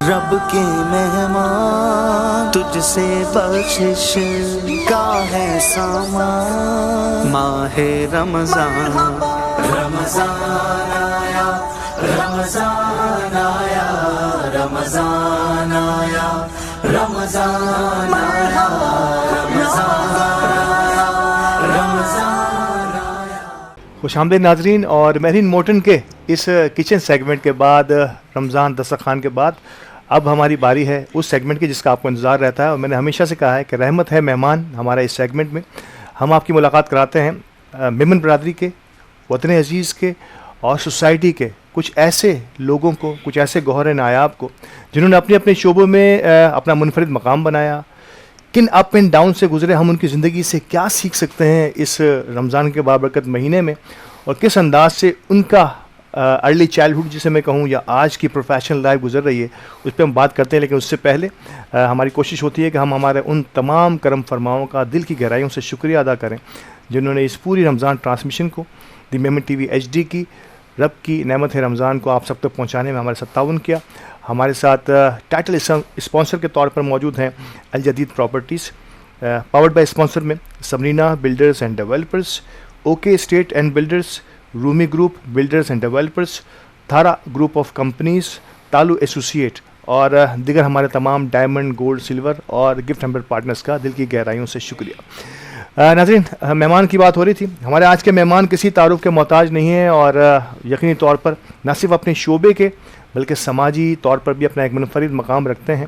رب کے مہمان، تجھ سے بخشش کا ہے سامان. ماہ رمضان، رمضان آیا، رمضان آیا، رمضان آیا، رمضان آیا، رمضان آیا، رمضان آیا. خوش آمدید ناظرین. اور میرین مورٹن کے اس کچن سیگمنٹ کے بعد، رمضان دسترخوان کے بعد، اب ہماری باری ہے اس سیگمنٹ کی جس کا آپ کو انتظار رہتا ہے. اور میں نے ہمیشہ سے کہا ہے کہ رحمت ہے مہمان. ہمارا اس سیگمنٹ میں ہم آپ کی ملاقات کراتے ہیں میمن برادری کے، وطن عزیز کے اور سوسائٹی کے کچھ ایسے لوگوں کو، کچھ ایسے گوہر نایاب کو جنہوں نے اپنے اپنے شعبوں میں اپنا منفرد مقام بنایا. کن اپ اینڈ ڈاؤن سے گزرے، ہم ان کی زندگی سے کیا سیکھ سکتے ہیں اس رمضان کے بابرکت مہینے میں، اور کس انداز سے ان کا ارلی چائلڈہڈ جسے میں کہوں یا آج کی پروفیشنل لائف گزر رہی ہے، اس پہ ہم بات کرتے ہیں. لیکن اس سے پہلے ہماری کوشش ہوتی ہے کہ ہم ہمارے ان تمام کرم فرماؤں کا دل کی گہرائیوں سے شکریہ ادا کریں جنہوں نے اس پوری رمضان ٹرانسمیشن کو، دی میمن ٹی وی HD کی رب کی نعمت ہے رمضان کو آپ سب تک پہنچانے میں ہمارے ساتھ تعاون کیا. ہمارے ساتھ ٹائٹل اسپانسر کے طور پر موجود ہیں Al Jadeed properties, powered by sponsor میں Sabrina builders and developers, OK estate and builders, Rumi group builders and developers, Thara group of companies, Talu associate اور دیگر ہمارے تمام ڈائمنڈ، گولڈ، سلور اور گفٹ ہیمبر پارٹنرز کا دل کی گہرائیوں سے شکریہ. ناظرین، مہمان کی بات ہو رہی تھی. ہمارے آج کے مہمان کسی تعارف کے محتاج نہیں ہیں اور یقینی طور پر نہ صرف اپنے شعبے کے بلکہ سماجی طور پر بھی اپنا ایک منفرد مقام رکھتے ہیں.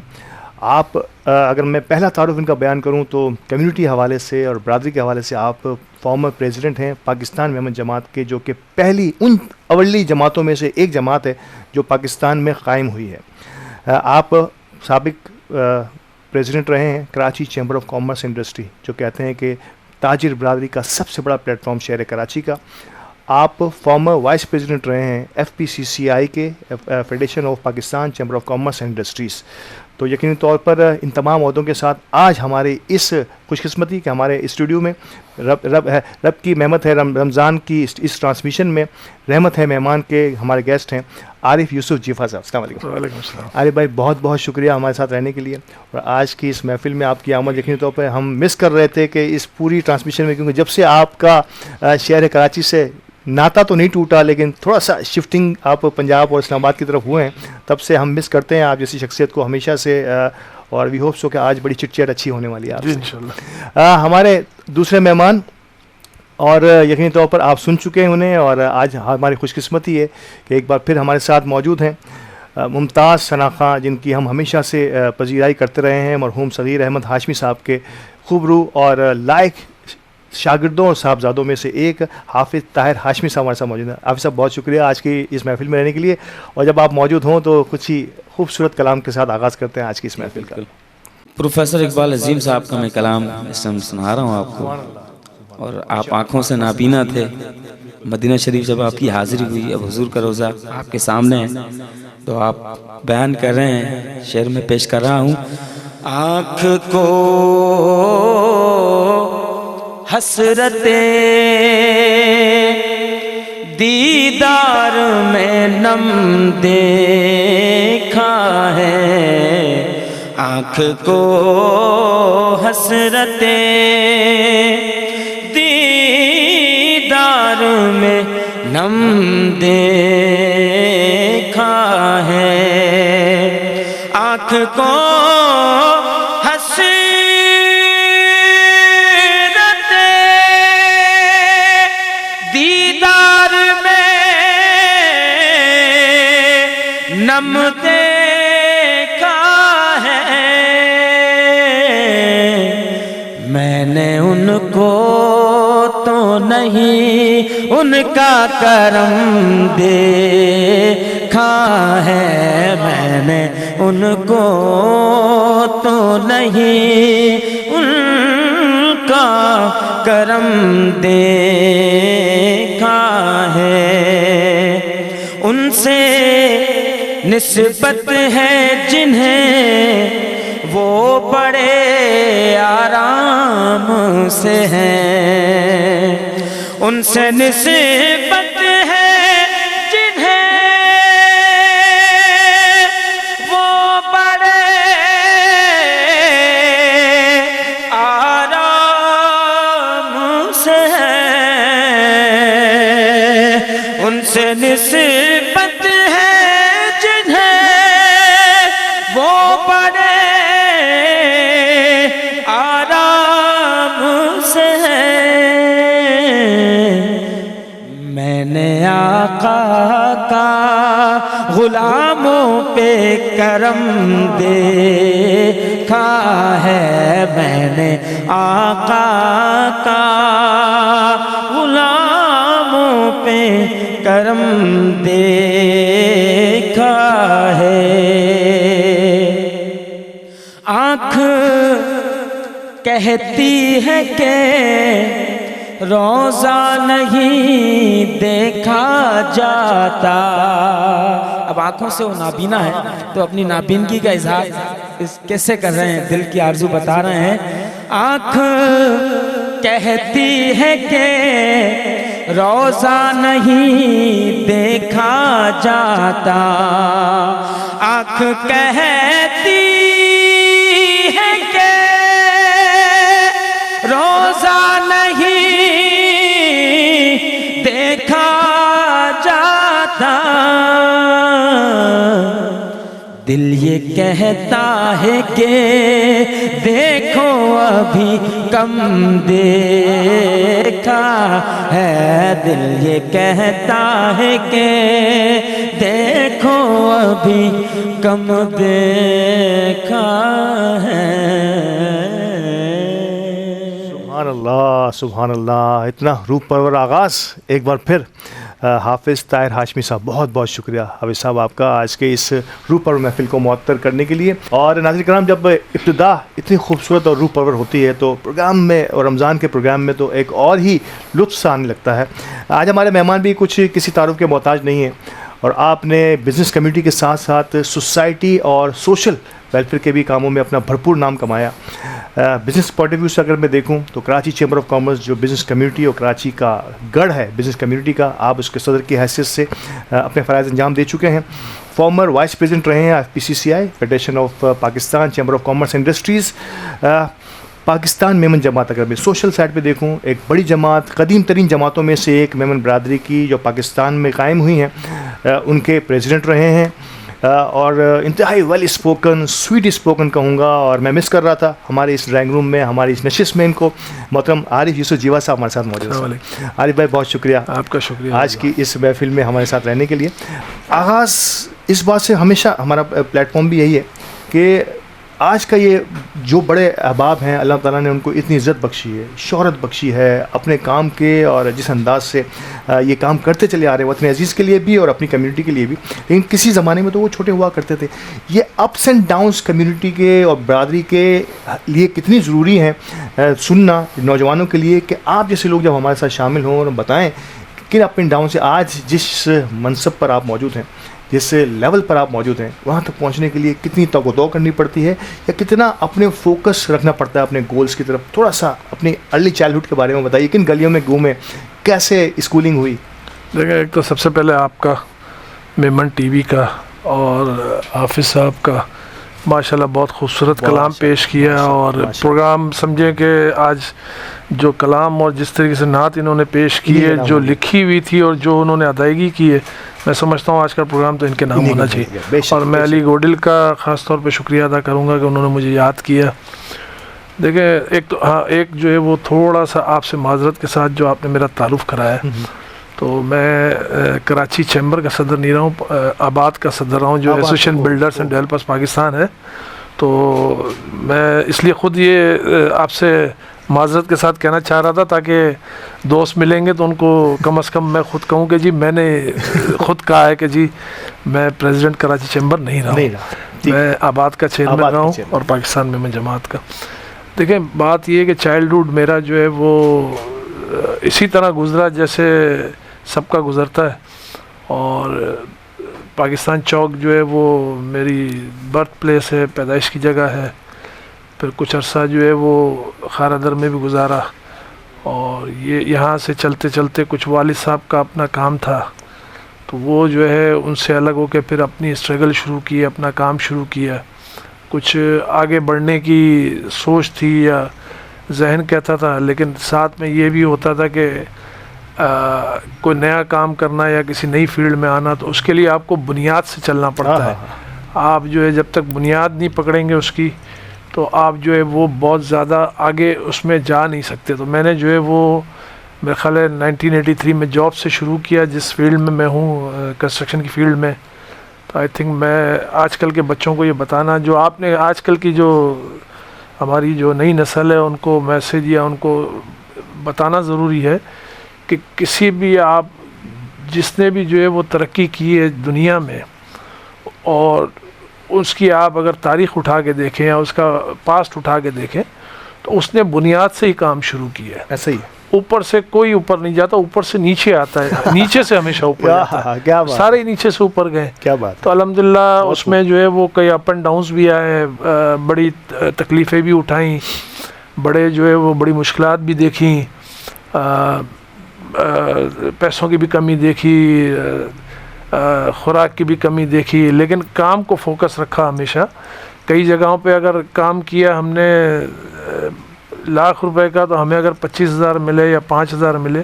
آپ اگر میں پہلا تعارف ان کا بیان کروں تو کمیونٹی حوالے سے اور برادری کے حوالے سے آپ فارمر پریزیڈنٹ ہیں پاکستان میمن جماعت کے، جو کہ پہلی ان اولی جماعتوں میں سے ایک جماعت ہے جو پاکستان میں قائم ہوئی ہے. آپ سابق پریزیڈنٹ رہے ہیں Karachi chamber of commerce industry, جو کہتے ہیں کہ تاجر برادری کا سب سے بڑا پلیٹ فارم شہر کراچی کا. آپ فارمر وائس پریزیڈنٹ رہے ہیں FPCCI کے، federation of Pakistan chamber of commerce industries. تو یقینی طور پر ان تمام عہدوں کے ساتھ آج ہمارے اس خوش قسمتی کہ ہمارے اسٹوڈیو میں رب کی رحمت ہے رمضان کی اس ٹرانسمیشن میں رحمت ہے مہمان کے ہمارے گیسٹ ہیں عارف یوسف جیفا صاحب. السلام علیکم. وعلیکم السلام. عارف بھائی، بہت بہت شکریہ ہمارے ساتھ رہنے کے لیے. اور آج کی اس محفل میں آپ کی آمد یقینی طور پہ ہم مس کر رہے تھے کہ اس پوری ٹرانسمیشن میں، کیونکہ جب سے آپ کا شہر کراچی سے ناتا تو نہیں ٹوٹا لیکن تھوڑا سا شفٹنگ آپ پنجاب اور اسلام آباد کی طرف ہوئے ہیں، تب سے ہم مس کرتے ہیں آپ جیسی شخصیت کو ہمیشہ سے. اور وی ہوپ سو کہ آج بڑی چٹ چیٹ اچھی ہونے والی ہے آپ سے انشاءاللہ. ہمارے دوسرے مہمان، اور یقینی طور پر آپ سن چکے ہیں انہیں، اور آج ہماری خوش قسمتی ہے کہ ایک بار پھر ہمارے ساتھ موجود ہیں ممتاز ثنا خاں، جن کی ہم ہمیشہ سے پذیرائی کرتے رہے ہیں، مرحوم صغیر احمد ہاشمی صاحب کے خوب رو اور لائق شاگردوں اور صاحبزادوں میں سے ایک حافظ طاہر ہاشمی صاحب ہمارے ساتھ موجود ہیں. حافظ صاحب بہت شکریہ آج کی اس محفل میں رہنے کے لیے، اور جب آپ موجود ہوں تو کچھ ہی خوبصورت کلام کے ساتھ آغاز کرتے ہیں آج کی اس محفل کا. پروفیسر اقبال عظیم صاحب کا میں کلام اس ٹائم سنا رہا ہوں آپ کو، اور آپ آنکھوں سے نابینا تھے. مدینہ شریف جب آپ کی حاضری ہوئی، اب حضور کا روزہ آپ کے سامنے ہے تو آپ بیان کر رہے ہیں، شعر میں پیش کر رہا ہوں. آنکھ کو حسرت دیدار میں نم دیکھا ہے، آنکھ کو حسرت دیدار میں نم دیکھا ہے، آنکھ کو نم دیکھا ہے. میں نے ان کو تو نہیں ان کا کرم دیکھا ہے، میں نے ان کو تو نہیں ان کا کرم دیکھا ہے. ان سے نسبت ہے جنہیں وہ بڑے آرام سے ہیں، ان سے نسبت ہے جنہیں وہ سے نسبت ہے جنہیں وہ بڑے آرام سے میں نے آقا کا غلاموں پہ کرم دیکھا ہے، میں نے آقا کا غلاموں پہ کرم دیکھا ہے۔ آنکھ کہتی ہے کہ روزہ نہیں دیکھا جاتا، اب آنکھوں سے وہ نابینا ہے تو اپنی نابینگی کا اظہار کیسے کر رہے ہیں، دل کی آرزو بتا رہے ہیں۔ آنکھ کہتی ہے کہ روزہ نہیں دیکھا جاتا، آنکھ کہتی ہے کہ روزہ نہیں دیکھا جاتا، دل یہ کہتا ہے کہ دیکھو ابھی کم دیکھا ہے، دل یہ کہتا ہے کہ دیکھو ابھی کم دیکھا ہے۔ سبحان اللہ سبحان اللہ، اتنا روح پرور آغاز۔ ایک بار پھر حافظ طاہر ہاشمی صاحب بہت بہت شکریہ حافظ صاحب آپ کا آج کے اس روح پرور محفل کو معطر کرنے کے لیے۔ اور ناظرین کرام، جب ابتدا اتنی خوبصورت اور روح پرور ہوتی ہے تو پروگرام میں اور رمضان کے پروگرام میں تو ایک اور ہی لطف آنے لگتا ہے۔ آج ہمارے مہمان بھی کچھ کسی تعارف کے محتاج نہیں ہیں، اور آپ نے بزنس کمیونٹی کے ساتھ ساتھ سوسائٹی اور سوشل ویلفیئر کے بھی کاموں میں اپنا بھرپور نام کمایا۔ بزنس پوائنٹ آف ویو سے اگر میں دیکھوں تو کراچی چیمبر آف کامرس جو بزنس کمیونٹی اور کراچی کا گڑھ ہے بزنس کمیونٹی کا، آپ اس کے صدر کی حیثیت سے اپنے فرائض انجام دے چکے ہیں۔ فارمر وائس پریزیڈنٹ رہے ہیں PCCI federation of Pakistan chamber of commerce industries Pakistan Memon جماعت۔ اگر میں سوشل سائڈ پہ دیکھوں، ایک بڑی جماعت، قدیم ترین جماعتوں میں سے ایک میمن برادری کی جو پاکستان میں قائم ہوئی ہیں، ان کے پریزیڈنٹ رہے ہیں، اور انتہائی ویل اسپوکن سویٹ اسپوکن کہوں گا، اور میں مس کر رہا تھا ہمارے اس ڈرائنگ روم میں ہماری اس نشست میں ان کو، محترم عارف یوسف جیوا صاحب ہمارے ساتھ موجود ہیں۔ عارف بھائی بہت شکریہ، آپ کا شکریہ آج کی اس محفل میں ہمارے ساتھ رہنے کے لیے۔ آغاز اس بات سے ہمیشہ ہمارا پلیٹ فارم بھی یہی ہے کہ آج کا یہ جو بڑے احباب ہیں اللہ تعالیٰ نے ان کو اتنی عزت بخشی ہے، شہرت بخشی ہے اپنے کام کے، اور جس انداز سے یہ کام کرتے چلے آ رہے ہیں وطن عزیز کے لیے بھی اور اپنی کمیونٹی کے لیے بھی، لیکن کسی زمانے میں تو وہ چھوٹے ہوا کرتے تھے۔ یہ اپس اینڈ ڈاؤنس کمیونٹی کے اور برادری کے لیے کتنی ضروری ہیں سننا نوجوانوں کے لیے، کہ آپ جیسے لوگ جب ہمارے ساتھ شامل ہوں اور بتائیں کن اپ اینڈ ڈاؤن سے آج جس منصب پر آپ موجود ہیں، جس لیول پر آپ موجود ہیں، وہاں تک پہنچنے کے لیے کتنی توق و دو کرنی پڑتی ہے، یا کتنا اپنے فوکس رکھنا پڑتا ہے اپنے گولز کی طرف۔ تھوڑا سا اپنی ارلی چائلڈہڈ کے بارے میں بتائیے، کن گلیوں میں گھومے، کیسے اسکولنگ ہوئی؟ دیکھیں، ایک تو سب سے پہلے آپ کا میمن ٹی وی کا اور حافظ صاحب کا ماشاءاللہ بہت خوبصورت کلام پیش کیا، اور پروگرام سمجھیں کہ آج جو کلام اور جس طریقے سے نعت انہوں نے پیش کی ہے، جو لکھی ہوئی تھی اور جو انہوں نے ادائیگی کی ہے، میں سمجھتا ہوں آج کا پروگرام تو ان کے نام ہونا چاہیے۔ اور میں علی گوڈل کا خاص طور پہ شکریہ ادا کروں گا کہ انہوں نے مجھے یاد کیا۔ دیکھیں، ایک تو ہاں، ایک جو ہے وہ تھوڑا سا آپ سے معذرت کے ساتھ جو آپ نے میرا تعارف کرایا، تو میں کراچی چیمبر کا صدر نہیں رہا ہوں، آباد کا صدر رہا ہوں، جو association builders and developers Pakistan ہے۔ تو میں اس لیے خود یہ آپ سے معذرت کے ساتھ کہنا چاہ رہا تھا، تاکہ دوست ملیں گے تو ان کو کم از کم میں خود کہوں کہ جی میں نے خود کہا ہے کہ جی میں پریزیڈنٹ کراچی چیمبر نہیں رہا ہوں، میں آباد کا چیئرمین رہا ہوں اور پاکستان میں جماعت کا۔ دیکھیں، بات یہ ہے کہ چائلڈہڈ میرا جو ہے وہ اسی طرح گزرا جیسے سب کا گزرتا ہے، اور پاکستان چوک جو ہے وہ میری برتھ پلیس ہے، پیدائش کی جگہ ہے۔ پھر کچھ عرصہ جو ہے وہ خاردر میں بھی گزارا، اور یہ یہاں سے چلتے چلتے کچھ والد صاحب کا اپنا کام تھا، تو وہ جو ہے ان سے الگ ہو کے پھر اپنی اسٹرگل شروع کی، اپنا کام شروع کیا۔ کچھ آگے بڑھنے کی سوچ تھی یا ذہن کہتا تھا، لیکن ساتھ میں یہ بھی ہوتا تھا کہ کوئی نیا کام کرنا یا کسی نئی فیلڈ میں آنا تو اس کے لیے آپ کو بنیاد سے چلنا پڑتا ہے. آپ جو ہے جب تک بنیاد نہیں پکڑیں گے اس کی تو آپ جو ہے وہ بہت زیادہ آگے اس میں جا نہیں سکتے. تو میں نے جو ہے وہ میرے خیال ہے 1983 میں جاب سے شروع کیا جس فیلڈ میں ہوں, کنسٹرکشن کی فیلڈ میں. تو آئی تھنک میں آج کل کے بچوں کو یہ بتانا, جو آپ نے آج کل کی جو ہماری جو نئی نسل ہے ان کو میسیج یا ان کو بتانا ضروری ہے کہ کسی بھی آپ جس نے بھی جو ہے وہ ترقی کی ہے دنیا میں, اور اس کی آپ اگر تاریخ اٹھا کے دیکھیں یا اس کا پاسٹ اٹھا کے دیکھیں تو اس نے بنیاد سے ہی کام شروع کیا ہے. ایسا ہی اوپر سے کوئی اوپر نہیں جاتا, اوپر سے نیچے آتا ہے, نیچے سے ہمیشہ اوپر جاتا ہے, سارے نیچے سے اوپر گئے. کیا بات. تو الحمدللہ اس میں جو ہے وہ کئی اپ اینڈ ڈاؤنس بھی آئے, بڑی تکلیفیں بھی اٹھائیں, بڑے جو ہے وہ بڑی مشکلات بھی دیکھیں, پیسوں کی بھی کمی دیکھی, خوراک کی بھی کمی دیکھی, لیکن کام کو فوکس رکھا ہمیشہ. کئی جگہوں پہ اگر کام کیا ہم نے لاکھ روپے کا تو ہمیں اگر 25,000 ملے یا 5,000 ملے,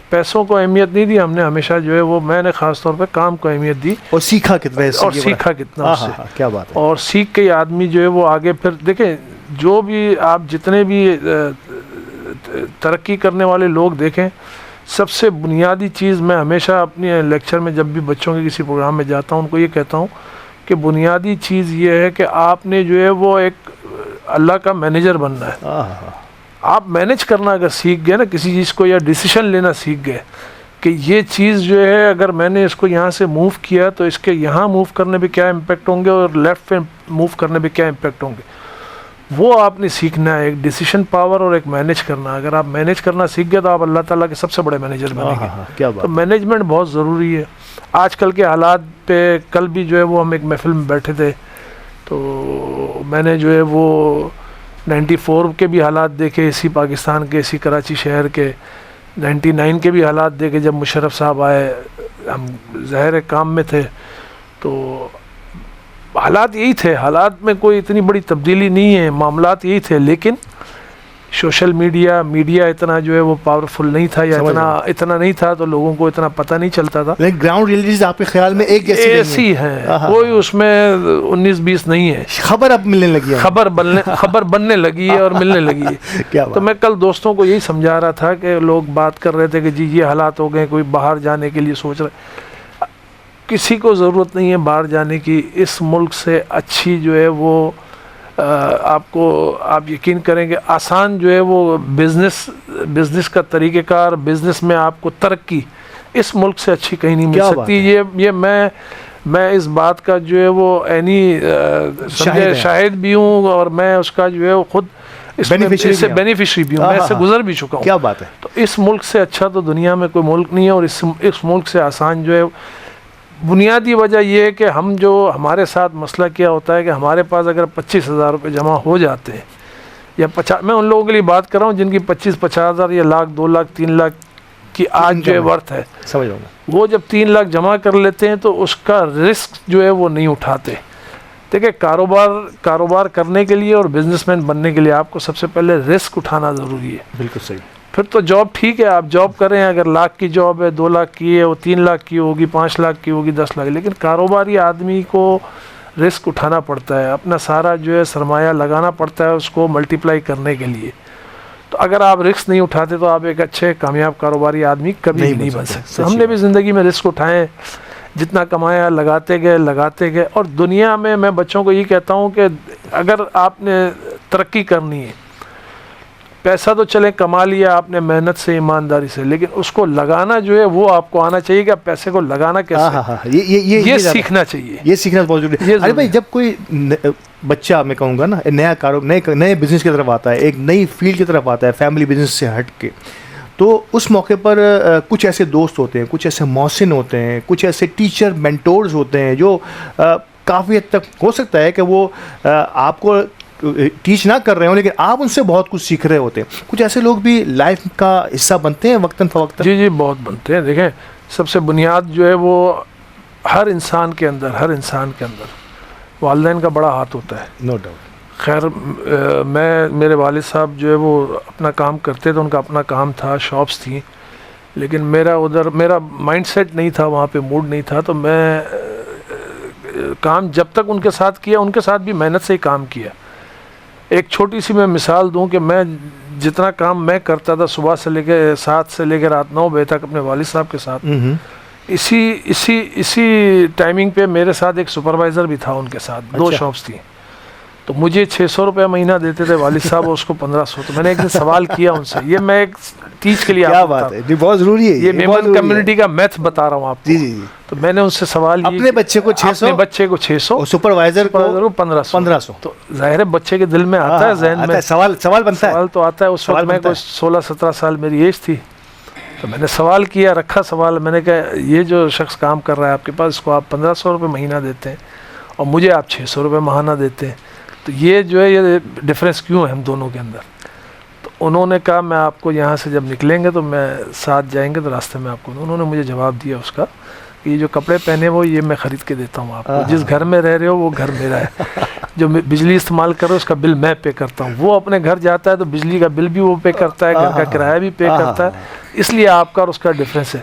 پیسوں کو اہمیت نہیں دی ہم نے, ہمیشہ جو ہے وہ میں نے خاص طور پہ کام کو اہمیت دی. اور سیکھا کتنا اور سیکھا کتنا اس سے. کیا بات ہے. اور سیکھ کے آدمی جو ہے وہ آگے پھر دیکھیں, جو بھی آپ جتنے بھی ترقی کرنے والے لوگ دیکھیں, سب سے بنیادی چیز میں ہمیشہ اپنی لیکچر میں جب بھی بچوں کے کسی پروگرام میں جاتا ہوں ان کو یہ کہتا ہوں کہ بنیادی چیز یہ ہے کہ آپ نے جو ہے وہ ایک اللہ کا مینیجر بننا ہے. آپ مینیج کرنا اگر سیکھ گئے نا کسی چیز کو, یا ڈیسیشن لینا سیکھ گئے کہ یہ چیز جو ہے اگر میں نے اس کو یہاں سے موو کیا تو اس کے یہاں موو کرنے پہ کیا امپیکٹ ہوں گے اور لیفٹ پہ موو کرنے پہ کیا امپیکٹ ہوں گے, وہ آپ نے سیکھنا ہے. ایک ڈیسیشن پاور اور ایک مینیج کرنا. اگر آپ مینیج کرنا سیکھ گئے تو آپ اللہ تعالیٰ کے سب سے بڑے مینیجر بنیں گے. تو مینجمنٹ بہت ضروری ہے. آج کل کے حالات پہ کل بھی جو ہے وہ ہم ایک محفل میں بیٹھے تھے تو میں نے جو ہے وہ 94 کے بھی حالات دیکھے, اسی پاکستان کے, اسی کراچی شہر کے. 99 کے بھی حالات دیکھے جب مشرف صاحب آئے, ہم ظاہر کام میں تھے تو حالات یہی تھے. حالات میں کوئی اتنی بڑی تبدیلی نہیں ہے, معاملات یہی تھے, لیکن سوشل میڈیا اتنا جو ہے وہ پاورفل نہیں تھا یا اتنا نہیں تھا تو لوگوں کو اتنا پتہ نہیں چلتا تھا. لیکن گراؤنڈ ریئلٹیز آپ کے خیال میں ایک ایسی ہیں, کوئی اس میں 19-20 نہیں ہے. خبر اب ملنے لگی ہے, خبر بننے لگی ہے اور ملنے لگی ہے. تو میں کل دوستوں کو یہی سمجھا رہا تھا کہ لوگ بات کر رہے تھے کہ جی یہ حالات ہو گئے, کوئی باہر جانے کے لیے سوچ رہے. کسی کو ضرورت نہیں ہے باہر جانے کی. اس ملک سے اچھی جو ہے وہ آپ یقین کریں گے آسان جو ہے وہ بزنس کا طریقہ کار, بزنس میں آپ کو ترقی اس ملک سے اچھی کہیں نہیں مل سکتی. یہ میں اس بات کا جو ہے وہ عینی شاہد بھی ہوں, اور میں اس کا جو ہے وہ خود اس سے بینیفیشری بھی ہوں, میں اس سے گزر بھی چکا ہوں. کیا بات ہے. تو اس ملک سے اچھا تو دنیا میں کوئی ملک نہیں ہے, اور اس ملک سے آسان جو ہے بنیادی وجہ یہ ہے کہ ہمارے ساتھ مسئلہ کیا ہوتا ہے کہ ہمارے پاس اگر 25,000 روپے جمع ہو جاتے ہیں یا میں ان لوگوں کے لیے بات کر رہا ہوں جن کی 25,000 یا لاکھ 2 لاکھ 3 لاکھ کی آج جو ہے ورتھ ہے, سمجھ رہا ہوں, وہ جب 3 لاکھ جمع کر لیتے ہیں تو اس کا رسک جو ہے وہ نہیں اٹھاتے. دیکھیں کاروبار کرنے کے لیے اور بزنس مین بننے کے لیے آپ کو سب سے پہلے رسک اٹھانا ضروری ہے. بالکل صحیح. پھر تو جاب ٹھیک ہے, آپ جاب کریں, اگر لاکھ کی جاب ہے 2 لاکھ کی ہے, وہ 3 لاکھ کی ہوگی, 5 لاکھ کی ہوگی, 10 لاکھ, لیکن کاروباری آدمی کو رسک اٹھانا پڑتا ہے, اپنا سارا جو ہے سرمایہ لگانا پڑتا ہے اس کو ملٹیپلائی کرنے کے لیے. تو اگر آپ رسک نہیں اٹھاتے تو آپ ایک اچھے کامیاب کاروباری آدمی کبھی نہیں بن سکتے. ہم نے بھی زندگی میں رسک اٹھائے, جتنا کمایا لگاتے گئے. اور دنیا میں بچوں کو یہ کہتا ہوں کہ اگر آپ نے ترقی کرنی ہے, پیسہ تو چلے کما لیا آپ نے محنت سے, ایمانداری سے, لیکن اس کو لگانا جو ہے وہ آپ کو آنا چاہیے کہ آپ پیسے کو لگانا کیسے, یہ سیکھنا چاہیے. یہ سیکھنا بہت ضروری ہے. ارے بھائی, جب کوئی بچہ میں کہوں گا نا نیا کاروبار نئے بزنس کی طرف آتا ہے, ایک نئی فیلڈ کی طرف آتا ہے فیملی بزنس سے ہٹ کے, تو اس موقع پر کچھ ایسے دوست ہوتے ہیں, کچھ ایسے محسن ہوتے ہیں, کچھ ایسے ٹیچر مینٹورز ہوتے ہیں جو کافی حد تک ہو سکتا ہے کہ وہ آپ کو ٹیچ نہ کر رہے ہوں لیکن آپ ان سے بہت کچھ سیکھ رہے ہوتے ہیں. کچھ ایسے لوگ بھی لائف کا حصہ بنتے ہیں وقتاً فوقتاً. جی بہت بنتے ہیں. دیکھیں سب سے بنیاد جو ہے وہ ہر انسان کے اندر والدین کا بڑا ہاتھ ہوتا ہے. No doubt. خیر میرے والد صاحب جو ہے وہ اپنا کام کرتے تھے, ان کا اپنا کام تھا, شاپس تھیں, لیکن میرا مائنڈ سیٹ نہیں تھا وہاں پہ، موڈ نہیں تھا، تو میں کام جب تک ان کے ساتھ کیا، ان کے ساتھ بھی محنت سے ہی کام کیا. ایک چھوٹی سی میں مثال دوں کہ میں جتنا کام میں کرتا تھا صبح سے لے کے 7 سے لے کے رات 9 بجے تک اپنے والد صاحب کے ساتھ، اسی ٹائمنگ پہ میرے ساتھ ایک سپروائزر بھی تھا ان کے ساتھ، 2 شاپس تھیں. تو مجھے 600 روپے مہینہ دیتے تھے والد صاحب، اس کو 1500. تو میں نے ایک دن سوال کیا ان سے، یہ میں ایک ٹیچ کے لیے کیا بات ہے، بہت ضروری ہے، یہ میمن کمیونٹی کا میتھ بتا رہا ہوں آپ کو. جی. تو میں نے ان سے سوال اپنے بچے کو 600، اپنے بچے کو 600 اور سپروائزر کو 1500. تو ظاہر ہے بچے کے دل میں آتا ہے، ذہن میں سوال بنتا ہے، سوال تو آتا ہے. اس وقت میں کوئی 16-17 سال میری ایج تھی. تو میں نے سوال کیا، رکھا سوال، میں نے کہا یہ جو شخص کام کر رہا ہے آپ کے پاس، اس کو آپ 1500 روپے مہینہ دیتے ہیں اور مجھے آپ 600 روپے ماہانہ دیتے ہیں، تو یہ جو ہے یہ ڈفرینس کیوں ہے ہم دونوں کے اندر؟ تو انہوں نے کہا میں آپ کو یہاں سے جب نکلیں گے تو میں ساتھ جائیں گے تو راستے میں آپ کو. انہوں نے مجھے جواب دیا اس کا کہ یہ جو کپڑے پہنے وہ یہ میں خرید کے دیتا ہوں آپ کو، جس گھر میں رہ رہے ہو وہ گھر میرا ہے، جو بجلی استعمال کر رہے ہو اس کا بل میں پے کرتا ہوں. وہ اپنے گھر جاتا ہے تو بجلی کا بل بھی وہ پے کرتا ہے، گھر کا کرایہ بھی پے کرتا ہے، اس لیے آپ کا اور اس کا ڈفرینس ہے.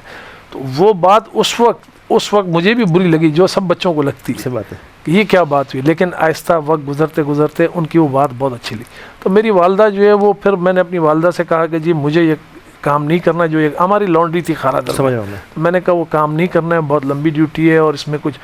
تو وہ بات اس وقت مجھے بھی بری لگی، جو سب بچوں کو لگتی ہے بات ہے کہ یہ کیا بات ہوئی. لیکن آہستہ وقت گزرتے ان کی وہ بات بہت اچھی لگی. تو میری والدہ جو ہے وہ، پھر میں نے اپنی والدہ سے کہا کہ جی مجھے یہ کام نہیں کرنا، جو ہماری لانڈری تھی خارا در. سمجھ رہا ہوں تو میں نے کہا وہ کام نہیں کرنا ہے، بہت لمبی ڈیوٹی ہے اور اس میں کچھ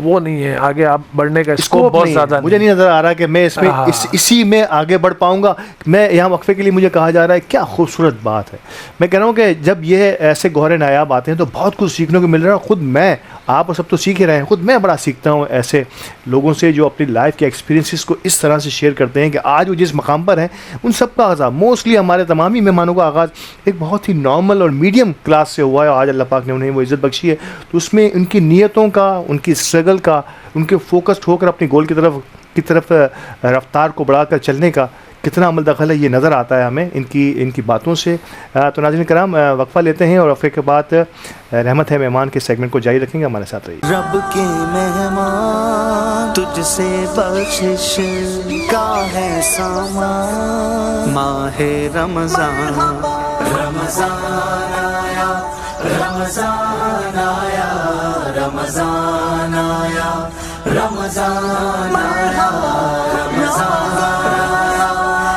وہ نہیں ہے، آگے آپ بڑھنے کا اسکوپ بہت زیادہ مجھے نہیں نظر آ رہا کہ میں اس میں اسی میں آگے بڑھ پاؤں گا. میں یہاں وقفے کے لیے مجھے کہا جا رہا ہے، کیا خوبصورت بات ہے. میں کہہ رہا ہوں کہ جب یہ ایسے گوہر نایاب آتے ہیں تو بہت کچھ سیکھنے کو مل رہا ہے. خود میں، آپ سب تو سیکھ ہی رہے ہیں، خود میں بڑا سیکھتا ہوں ایسے لوگوں سے جو اپنی لائف کے ایکسپیرینسز کو اس طرح سے شیئر کرتے ہیں کہ آج وہ جس مقام پر ہیں ان سب کا آغاز، موسٹلی ہمارے تمام ہی مہمانوں کا آغاز ایک بہت ہی نارمل اور میڈیم کلاس سے ہوا ہے. آج اللہ پاک نے انہیں وہ عزت بخشی ہے. تو اس میں ان کی نیتوں کا، ان کی اسٹرگل کا، ان کے فوکسڈ ہو کر اپنی گول کی طرف رفتار کو بڑھا کر چلنے کا کتنا عمل دخل ہے، یہ نظر آتا ہے ہمیں ان کی باتوں سے. تو ناظرین کرام، وقفہ لیتے ہیں اور وقفے کے بعد رحمت ہے مہمان کے سیگمنٹ کو جاری رکھیں گے. ہمارے ساتھ رہیے. رب کے مہمان تجھ سے بخشش کا ہے سامان، ماہ رمضان رمضان آیا، رمضان آیا، رمضان آیا، رمضان آیا، رمضان آیا،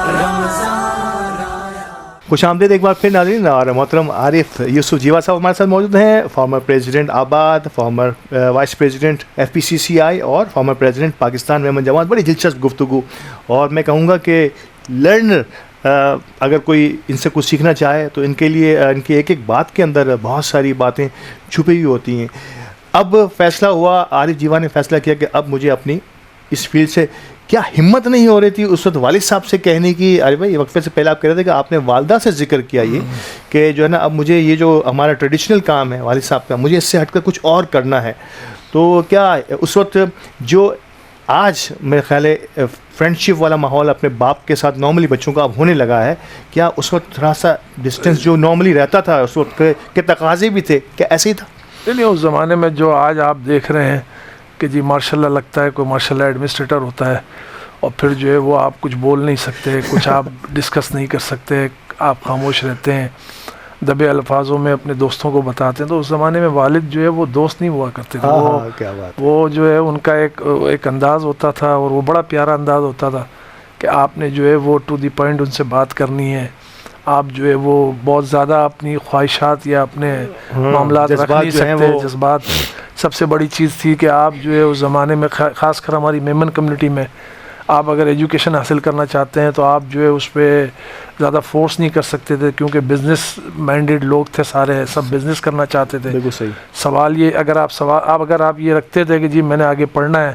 رمضان آیا. خوش آمدید ایک بار پھر ناظرین. اور محترم عارف یوسف جیوا صاحب ہمارے ساتھ موجود ہیں، فارمر پریزیڈنٹ آباد، فارمر وائس پریزیڈنٹ FPCCI اور فارمر پریزیڈنٹ پاکستان میمن جماعت. بڑی دلچسپ گفتگو، اور میں کہوں گا کہ لرنر اگر کوئی ان سے کچھ سیکھنا چاہے تو ان کے لیے ان کی ایک بات کے اندر بہت ساری باتیں چھپی ہوئی ہوتی ہیں. اب فیصلہ ہوا، عارف جیوا نے فیصلہ کیا کہ اب مجھے اپنی اس فیلڈ سے، کیا ہمت نہیں ہو رہی تھی اس وقت والد صاحب سے کہنے کی؟ ارے بھائی وقفے سے پہلے آپ کہہ رہے تھے کہ آپ نے والدہ سے ذکر کیا یہ کہ جو ہے نا اب مجھے یہ جو ہمارا ٹریڈیشنل کام ہے والد صاحب کا، مجھے اس سے ہٹ کر کچھ اور کرنا ہے. تو کیا اس وقت جو آج میرے خیال ہے فرینڈ شپ والا ماحول اپنے باپ کے ساتھ نارملی بچوں کا اب ہونے لگا ہے، کیا اس وقت تھوڑا سا ڈسٹینس جو نارملی رہتا تھا اس وقت کے تقاضے بھی تھے، کیا ایسے ہی تھا؟ نہیں، اس زمانے میں جو آج آپ دیکھ رہے ہیں کہ جی ماشاء اللہ لگتا ہے کوئی ماشاء اللہ ایڈمنسٹریٹر ہوتا ہے اور پھر جو ہے وہ آپ کچھ بول نہیں سکتے، کچھ آپ ڈسکس نہیں کر سکتے، آپ خاموش رہتے ہیں، دبے الفاظوں میں اپنے دوستوں کو بتاتے ہیں. تو اس زمانے میں والد جو ہے وہ دوست نہیں ہوا کرتے تھے. وہ جو ہے ان کا ایک انداز ہوتا تھا اور وہ بڑا پیارا انداز ہوتا تھا کہ آپ نے جو ہے وہ ٹو دی پوائنٹ ان سے بات کرنی ہے. آپ جو ہے وہ بہت زیادہ اپنی خواہشات یا اپنے معاملات رکھ نہیں سکتے. جذبات سب سے بڑی چیز تھی کہ آپ جو ہے اس زمانے میں، خاص کر ہماری میمن کمیونٹی میں، آپ اگر ایجوکیشن حاصل کرنا چاہتے ہیں تو آپ جو ہے اس پہ زیادہ فورس نہیں کر سکتے تھے، کیونکہ بزنس مائنڈیڈ لوگ تھے، سارے سب بزنس کرنا چاہتے تھے. بالکل صحیح. سوال یہ، اگر آپ یہ رکھتے تھے کہ جی میں نے آگے پڑھنا ہے،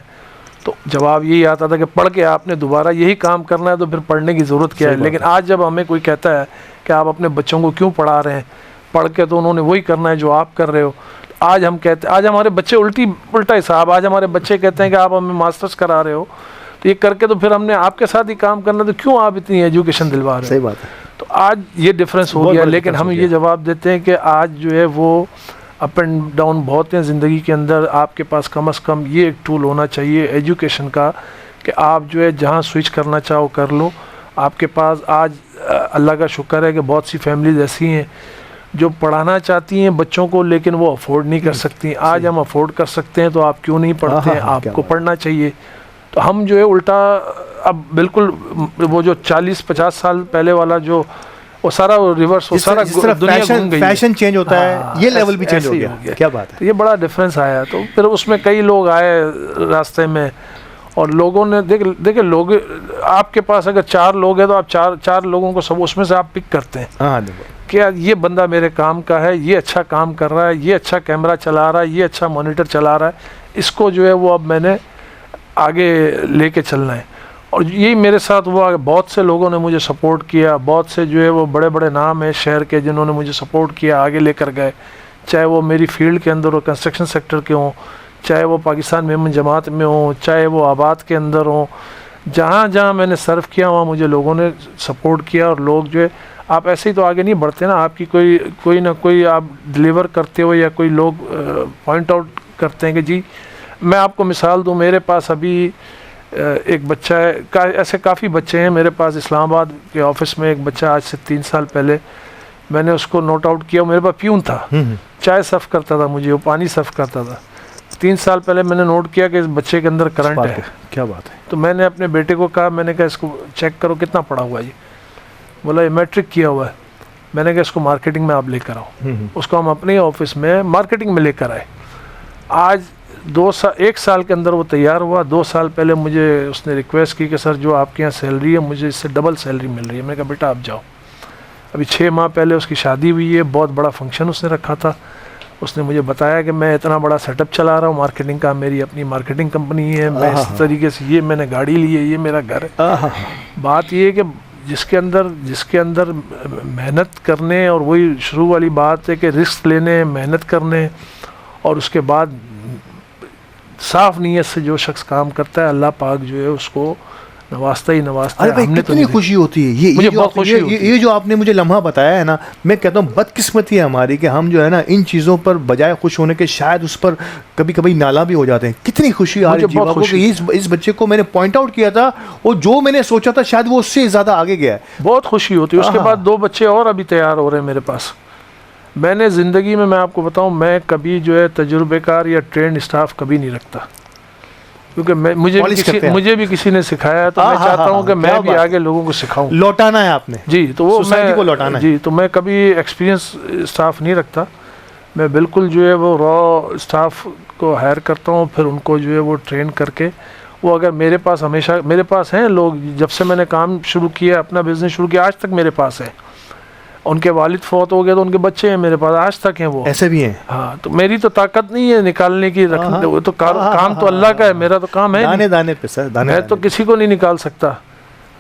تو جواب یہی آتا تھا کہ پڑھ کے آپ نے دوبارہ یہی کام کرنا ہے تو پھر پڑھنے کی ضرورت کیا ہے. لیکن آج جب ہمیں کوئی کہتا ہے کہ آپ اپنے بچوں کو کیوں پڑھا رہے ہیں، پڑھ کے تو انہوں نے وہی کرنا ہے جو آپ کر رہے ہو. آج ہم کہتے ہیں، آج ہمارے بچے الٹا حساب، آج ہمارے بچے کہتے ہیں کہ آپ ہمیں ماسٹرز کرا رہے ہو تو یہ کر کے تو پھر ہم نے آپ کے ساتھ ہی کام کرنا، تو کیوں آپ اتنی ایجوکیشن دلوا رہے ہیں؟ صحیح بات ہے. تو آج یہ ڈفرینس ہو گیا. لیکن ہم یہ جواب دیتے ہیں کہ آج جو ہے وہ اپ اینڈ ڈاؤن بہت ہیں زندگی کے اندر. آپ کے پاس کم از کم یہ ایک ٹول ہونا چاہیے ایجوکیشن کا کہ آپ جو ہے جہاں سوئچ کرنا چاہو کر لو. آپ کے پاس آج اللہ کا شکر ہے کہ بہت سی فیملیز ایسی ہیں جو پڑھانا چاہتی ہیں بچوں کو لیکن وہ افورڈ نہیں کر سکتی. آج ہم افورڈ کر سکتے ہیں تو آپ کیوں نہیں پڑھتے ہیں؟ آپ کو پڑھنا چاہیے. تو ہم جو ہے الٹا اب بالکل وہ جو 40-50 سال پہلے والا جو وہ سارا ریورس، وہ سارا دنیا گھوم گئی، فیشن چینج ہوتا ہے، یہ لیول بھی چینج ہو گیا. کیا بات ہے، یہ بڑا ڈفرینس آیا. تو پھر اس میں کئی لوگ آئے راستے میں اور لوگوں نے دیکھیں لوگ آپ کے پاس اگر 4 لوگ ہیں تو آپ چار لوگوں کو سب اس میں سے آپ پک کرتے ہیں کہ یہ بندہ میرے کام کا ہے، یہ اچھا کام کر رہا ہے، یہ اچھا کیمرہ چلا رہا ہے، یہ اچھا مانیٹر چلا رہا ہے، اس کو جو ہے وہ اب میں نے آگے لے کے چلنا ہے. اور یہی میرے ساتھ ہوا. بہت سے لوگوں نے مجھے سپورٹ کیا، بہت سے جو ہے وہ بڑے بڑے نام ہیں شہر کے جنہوں نے مجھے سپورٹ کیا، آگے لے کر گئے، چاہے وہ میری فیلڈ کے اندر ہو، کنسٹرکشن سیکٹر کے ہوں، چاہے وہ پاکستان میمن جماعت میں ہوں، چاہے وہ آباد کے اندر ہوں. جہاں جہاں میں نے سرو کیا وہاں مجھے لوگوں نے سپورٹ کیا. اور لوگ جو ہے آپ ایسے ہی تو آگے نہیں بڑھتے نا، آپ کی کوئی نہ کوئی آپ ڈلیور کرتے ہو یا کوئی لوگ پوائنٹ آؤٹ کرتے ہیں کہ جی. میں آپ کو مثال دوں، میرے پاس ابھی ایک بچہ ہے، ایسے کافی بچے ہیں میرے پاس. اسلام آباد کے آفس میں ایک بچہ آج سے 3 سال پہلے میں نے اس کو نوٹ آؤٹ کیا. میرے پاس پیون تھا، چائے سرو کرتا تھا مجھے، وہ پانی سرو کرتا تھا. 3 سال پہلے میں نے نوٹ کیا کہ اس بچے کے اندر کرنٹ ہے. کیا بات ہے. تو میں نے اپنے بیٹے کو کہا، میں نے کہا اس کو چیک کرو کتنا پڑھا ہوا ہے. بولا یہ میٹرک کیا ہوا ہے. میں نے کہا اس کو مارکیٹنگ میں آپ لے کر آؤ. اس کو ہم اپنے آفس میں مارکیٹنگ میں لے کر آئے. آج 1 سال کے اندر وہ تیار ہوا. 2 سال پہلے مجھے اس نے ریکویسٹ کی کہ سر جو آپ کے یہاں سیلری ہے مجھے اس سے ڈبل سیلری مل رہی ہے. میں نے کہا بیٹا آپ جاؤ. ابھی 6 ماہ پہلے اس کی شادی ہوئی ہے. بہت بڑا فنکشن اس نے رکھا تھا. اس نے مجھے بتایا کہ میں اتنا بڑا سیٹ اپ چلا رہا ہوں مارکیٹنگ کا، میری اپنی مارکیٹنگ کمپنی ہے، میں اس طریقے سے، یہ میں نے گاڑی لی ہے، یہ میرا گھر ہے. بات یہ ہے کہ جس کے اندر محنت کرنے، اور وہی شروع والی بات ہے کہ رسک لینے، محنت کرنے، اور اس کے بعد صاف نیت سے جو شخص کام کرتا ہے اللہ پاک جو ہے اس کو نوازتا ہی نوازتا ہے. ہم نے کتنی خوشی ہوتی ہے یہ جو آپ نے مجھے لمحہ بتایا ہے نا. میں کہتا ہوں بدقسمتی ہے ہماری کہ ہم جو ہے نا ان چیزوں پر بجائے خوش ہونے کے شاید اس پر کبھی کبھی نالاں بھی ہو جاتے ہیں. کتنی خوشی آ رہی ہے کہ اس بچے کو میں نے پوائنٹ آؤٹ کیا تھا اور جو میں نے سوچا تھا شاید وہ اس سے زیادہ آگے گیا ہے. بہت خوشی ہوتی ہے. اس کے بعد 2 بچے اور ابھی تیار ہو رہے ہیں میرے پاس. میں نے زندگی میں آپ کو بتاؤں میں کبھی جو ہے تجربے کار یا ٹرینڈ اسٹاف کبھی نہیں رکھتا، کیونکہ مجھے بھی کسی نے سکھایا ہے تو میں چاہتا ہوں کہ میں بھی آگے لوگوں کو سکھاؤں. لوٹانا ہے آپ نے. جی تو وہ سوسائٹی کو لوٹانا ہے. جی تو میں کبھی ایکسپیرینس اسٹاف نہیں رکھتا. میں بالکل جو ہے وہ را اسٹاف کو ہائر کرتا ہوں، پھر ان کو جو ہے وہ ٹرین کر کے وہ اگر میرے پاس ہمیشہ میرے پاس ہیں لوگ. جب سے میں نے کام شروع کیا، اپنا بزنس شروع کیا، آج تک میرے پاس ہے. ان کے والد فوت ہو گئے تو ان کے بچے ہیں میرے پاس آج تک ہیں. وہ ایسے بھی ہیں. ہاں تو میری تو طاقت نہیں ہے نکالنے کی، رکھنے. وہ تو کام تو اللہ کا ہے، میرا تو کام ہے دانے دانے پہ سر. میں تو کسی کو نہیں نکال سکتا.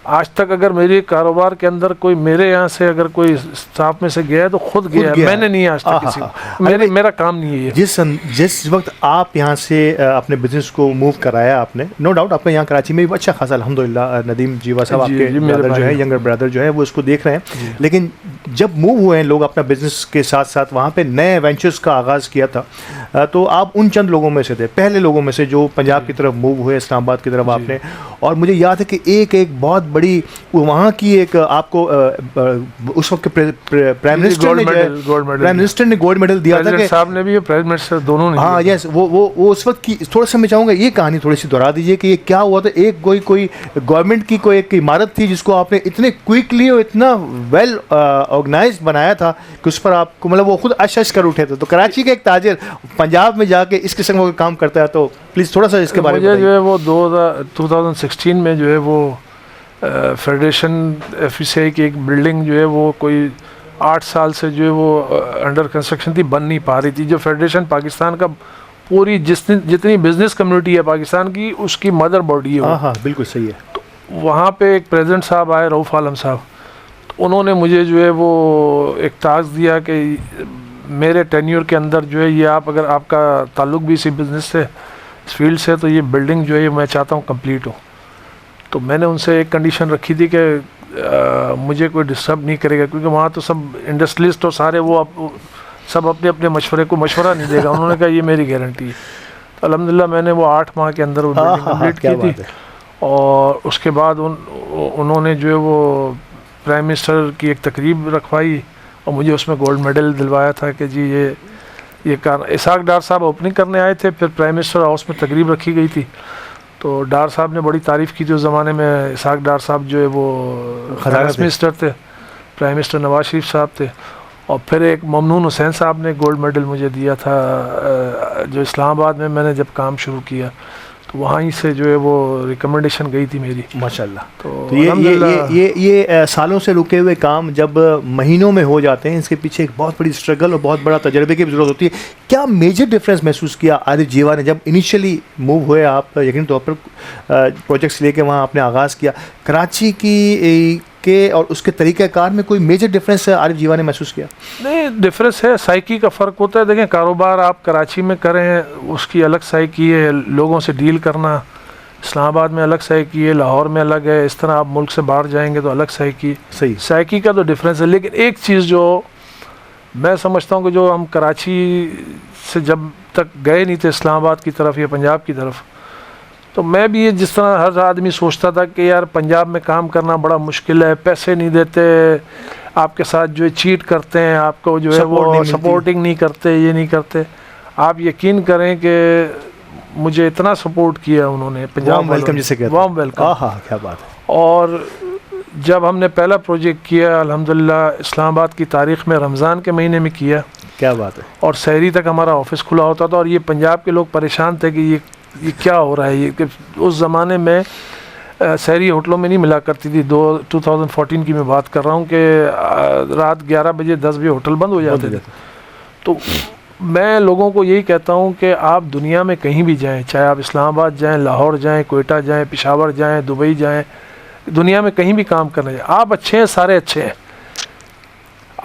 آج تک اگر میرے کاروبار کے اندر کوئی میرے یہاں سے اگر کوئی اسٹاف میں سے گیا ہے تو خود گیا ہے. میں نے نہیں آج تک کسی کو. میرا کام نہیں ہے. جس وقت آپ یہاں سے اپنے بزنس کو موو کرایا آپ نے، نو ڈاؤٹ آپ کا یہاں کراچی میں بھی اچھا خاصا الحمدللہ ندیم جیوا صاحب آپ کے برادر جو ہے، ینگر برادر جو ہے، وہ اس کو دیکھ رہے ہیں. لیکن جب موو ہوئے ہیں لوگ اپنا بزنس کے ساتھ ساتھ وہاں پہ نئے وینچرز کا آغاز کیا تھا، تو آپ ان چند لوگوں میں سے تھے، پہلے لوگوں میں سے جو پنجاب کی طرف موو ہوئے، اسلام آباد کی طرف آپ نے. اور مجھے یاد ہے کہ ایک بہت بڑی وہاں کی ایک آپ کو اس وقت پرائم منسٹر نے گولڈ میڈل دیا تھا. صاحب نے بھی، پرائم منسٹر دونوں نے. ہاں یس. وہ اس وقت کی تھوڑا سا میں چاہوں گا یہ کہانی تھوڑی سی دہرا دیجیے کہ یہ کیا ہوا تھا. ایک کوئی گورنمنٹ کی کوئی ایک عمارت تھی جس کو آپ نے اتنے کوئکلی اور اتنا ویل آرگنائزڈ بنایا تھا کہ اس پر آپ کو مطلب وہ خود اشش کر اٹھے تھے. تو کراچی کے ایک تاجر پنجاب میں جا کے اس قسم کا کام کرتا ہے، تو پلیز تھوڑا سا اس کے بارے میں مجھے جو ہے وہ 2016 میں جو ہے وہ فیڈریشن ایف سی آئی کی ایک بلڈنگ جو ہے وہ کوئی 8 سال سے جو ہے وہ انڈر کنسٹرکشن تھی، بن نہیں پا رہی تھی. جو فیڈریشن پاکستان کا پوری جتنی بزنس کمیونٹی ہے پاکستان کی، اس کی مدر باڈی ہے. ہاں بالکل صحیح ہے. تو وہاں پہ ایک پریزیڈنٹ صاحب آئے، رؤف عالم صاحب. انہوں نے مجھے جو ہے وہ ایک ٹاسک دیا کہ میرے ٹینیور کے اندر جو ہے یہ اگر آپ کا تعلق بھی اسی بزنس سے، اس فیلڈ سے، تو یہ بلڈنگ جو ہے میں چاہتا ہوں کمپلیٹ ہو. تو میں نے ان سے ایک کنڈیشن رکھی تھی کہ مجھے کوئی ڈسٹرب نہیں کرے گا، کیونکہ وہاں تو سب انڈسٹریلسٹ اور سارے وہ سب اپنے مشورے کو مشورہ نہیں دے گا. انہوں نے کہا یہ میری گارنٹی ہے. تو الحمدللہ میں نے وہ 8 ماہ کے اندر وہ بلڈنگ کمپلیٹ کی تھی. اور اس کے بعد انہوں نے جو ہے وہ پرائم منسٹر کی ایک تقریب رکھوائی. اور مجھے اس میں گولڈ میڈل دلوایا تھا کہ جی یہ اسحاق ڈار صاحب اوپننگ کرنے آئے تھے، پھر پرائم منسٹر ہاؤس میں تقریب رکھی گئی تھی، تو ڈار صاحب نے بڑی تعریف کی تھی اس زمانے میں. اسحاق ڈار صاحب جو ہے وہ فائنانس منسٹر تھے، پرائم منسٹر نواز شریف صاحب تھے. اور پھر ایک ممنون حسین صاحب نے گولڈ میڈل مجھے دیا تھا جو اسلام آباد میں نے جب کام شروع کیا، تو وہیں سے جو ہے وہ ریکمنڈیشن گئی تھی میری. ماشاءاللہ. تو یہ سالوں سے رکے ہوئے کام جب مہینوں میں ہو جاتے ہیں، اس کے پیچھے ایک بہت بڑی اسٹرگل اور بہت بڑا تجربے کی ضرورت ہوتی ہے. کیا میجر ڈفرینس محسوس کیا عارف جیوا نے جب انیشلی موو ہوئے آپ، یقینی طور پر پروجیکٹس لے کے وہاں آپ نے آغاز کیا، کراچی کی کے اور اس کے طریقہ کار میں کوئی میجر ڈفرینس عارف جیوا نے محسوس کیا؟ نہیں، ڈفرینس ہے، سائیکی کا فرق ہوتا ہے. دیکھیں کاروبار آپ کراچی میں کریں اس کی الگ سائیکی ہے، لوگوں سے ڈیل کرنا. اسلام آباد میں الگ سائیکی ہے، لاہور میں الگ ہے. اس طرح آپ ملک سے باہر جائیں گے تو الگ سائیکی. صحیح. سائیکی کا تو ڈفرینس ہے. لیکن ایک چیز جو میں سمجھتا ہوں کہ جو ہم کراچی سے جب تک گئے نہیں تھے اسلام آباد کی طرف یا پنجاب کی طرف، تو میں بھی یہ جس طرح ہر آدمی سوچتا تھا کہ یار پنجاب میں کام کرنا بڑا مشکل ہے، پیسے نہیں دیتے، آپ کے ساتھ جو ہے چیٹ کرتے ہیں، آپ کو جو ہے وہ سپورٹنگ نہیں کرتے، یہ نہیں کرتے. آپ یقین کریں کہ مجھے اتنا سپورٹ کیا انہوں نے پنجاب. وارم ویلکم جسے کہتے ہیں. Warm welcome. ہاں کیا بات ہے. اور جب ہم نے پہلا پروجیکٹ کیا الحمدللہ اسلام آباد کی تاریخ میں رمضان کے مہینے میں کیا. کیا بات ہے. اور سحری تک ہمارا آفس کھلا ہوتا تھا. اور یہ پنجاب کے لوگ پریشان تھے کہ یہ کیا ہو رہا ہے. یہ کہ اس زمانے میں سحری ہوٹلوں میں نہیں ملا کرتی تھی. 2014 کی میں بات کر رہا ہوں کہ رات 11 بجے 10 بجے ہوٹل بند ہو جاتے تھے. تو میں لوگوں کو یہی کہتا ہوں کہ آپ دنیا میں کہیں بھی جائیں، چاہے آپ اسلام آباد جائیں، لاہور جائیں، کوئٹہ جائیں، پشاور جائیں، دبئی جائیں، دنیا میں کہیں بھی کام کرنے جائیں، آپ اچھے ہیں، سارے اچھے ہیں.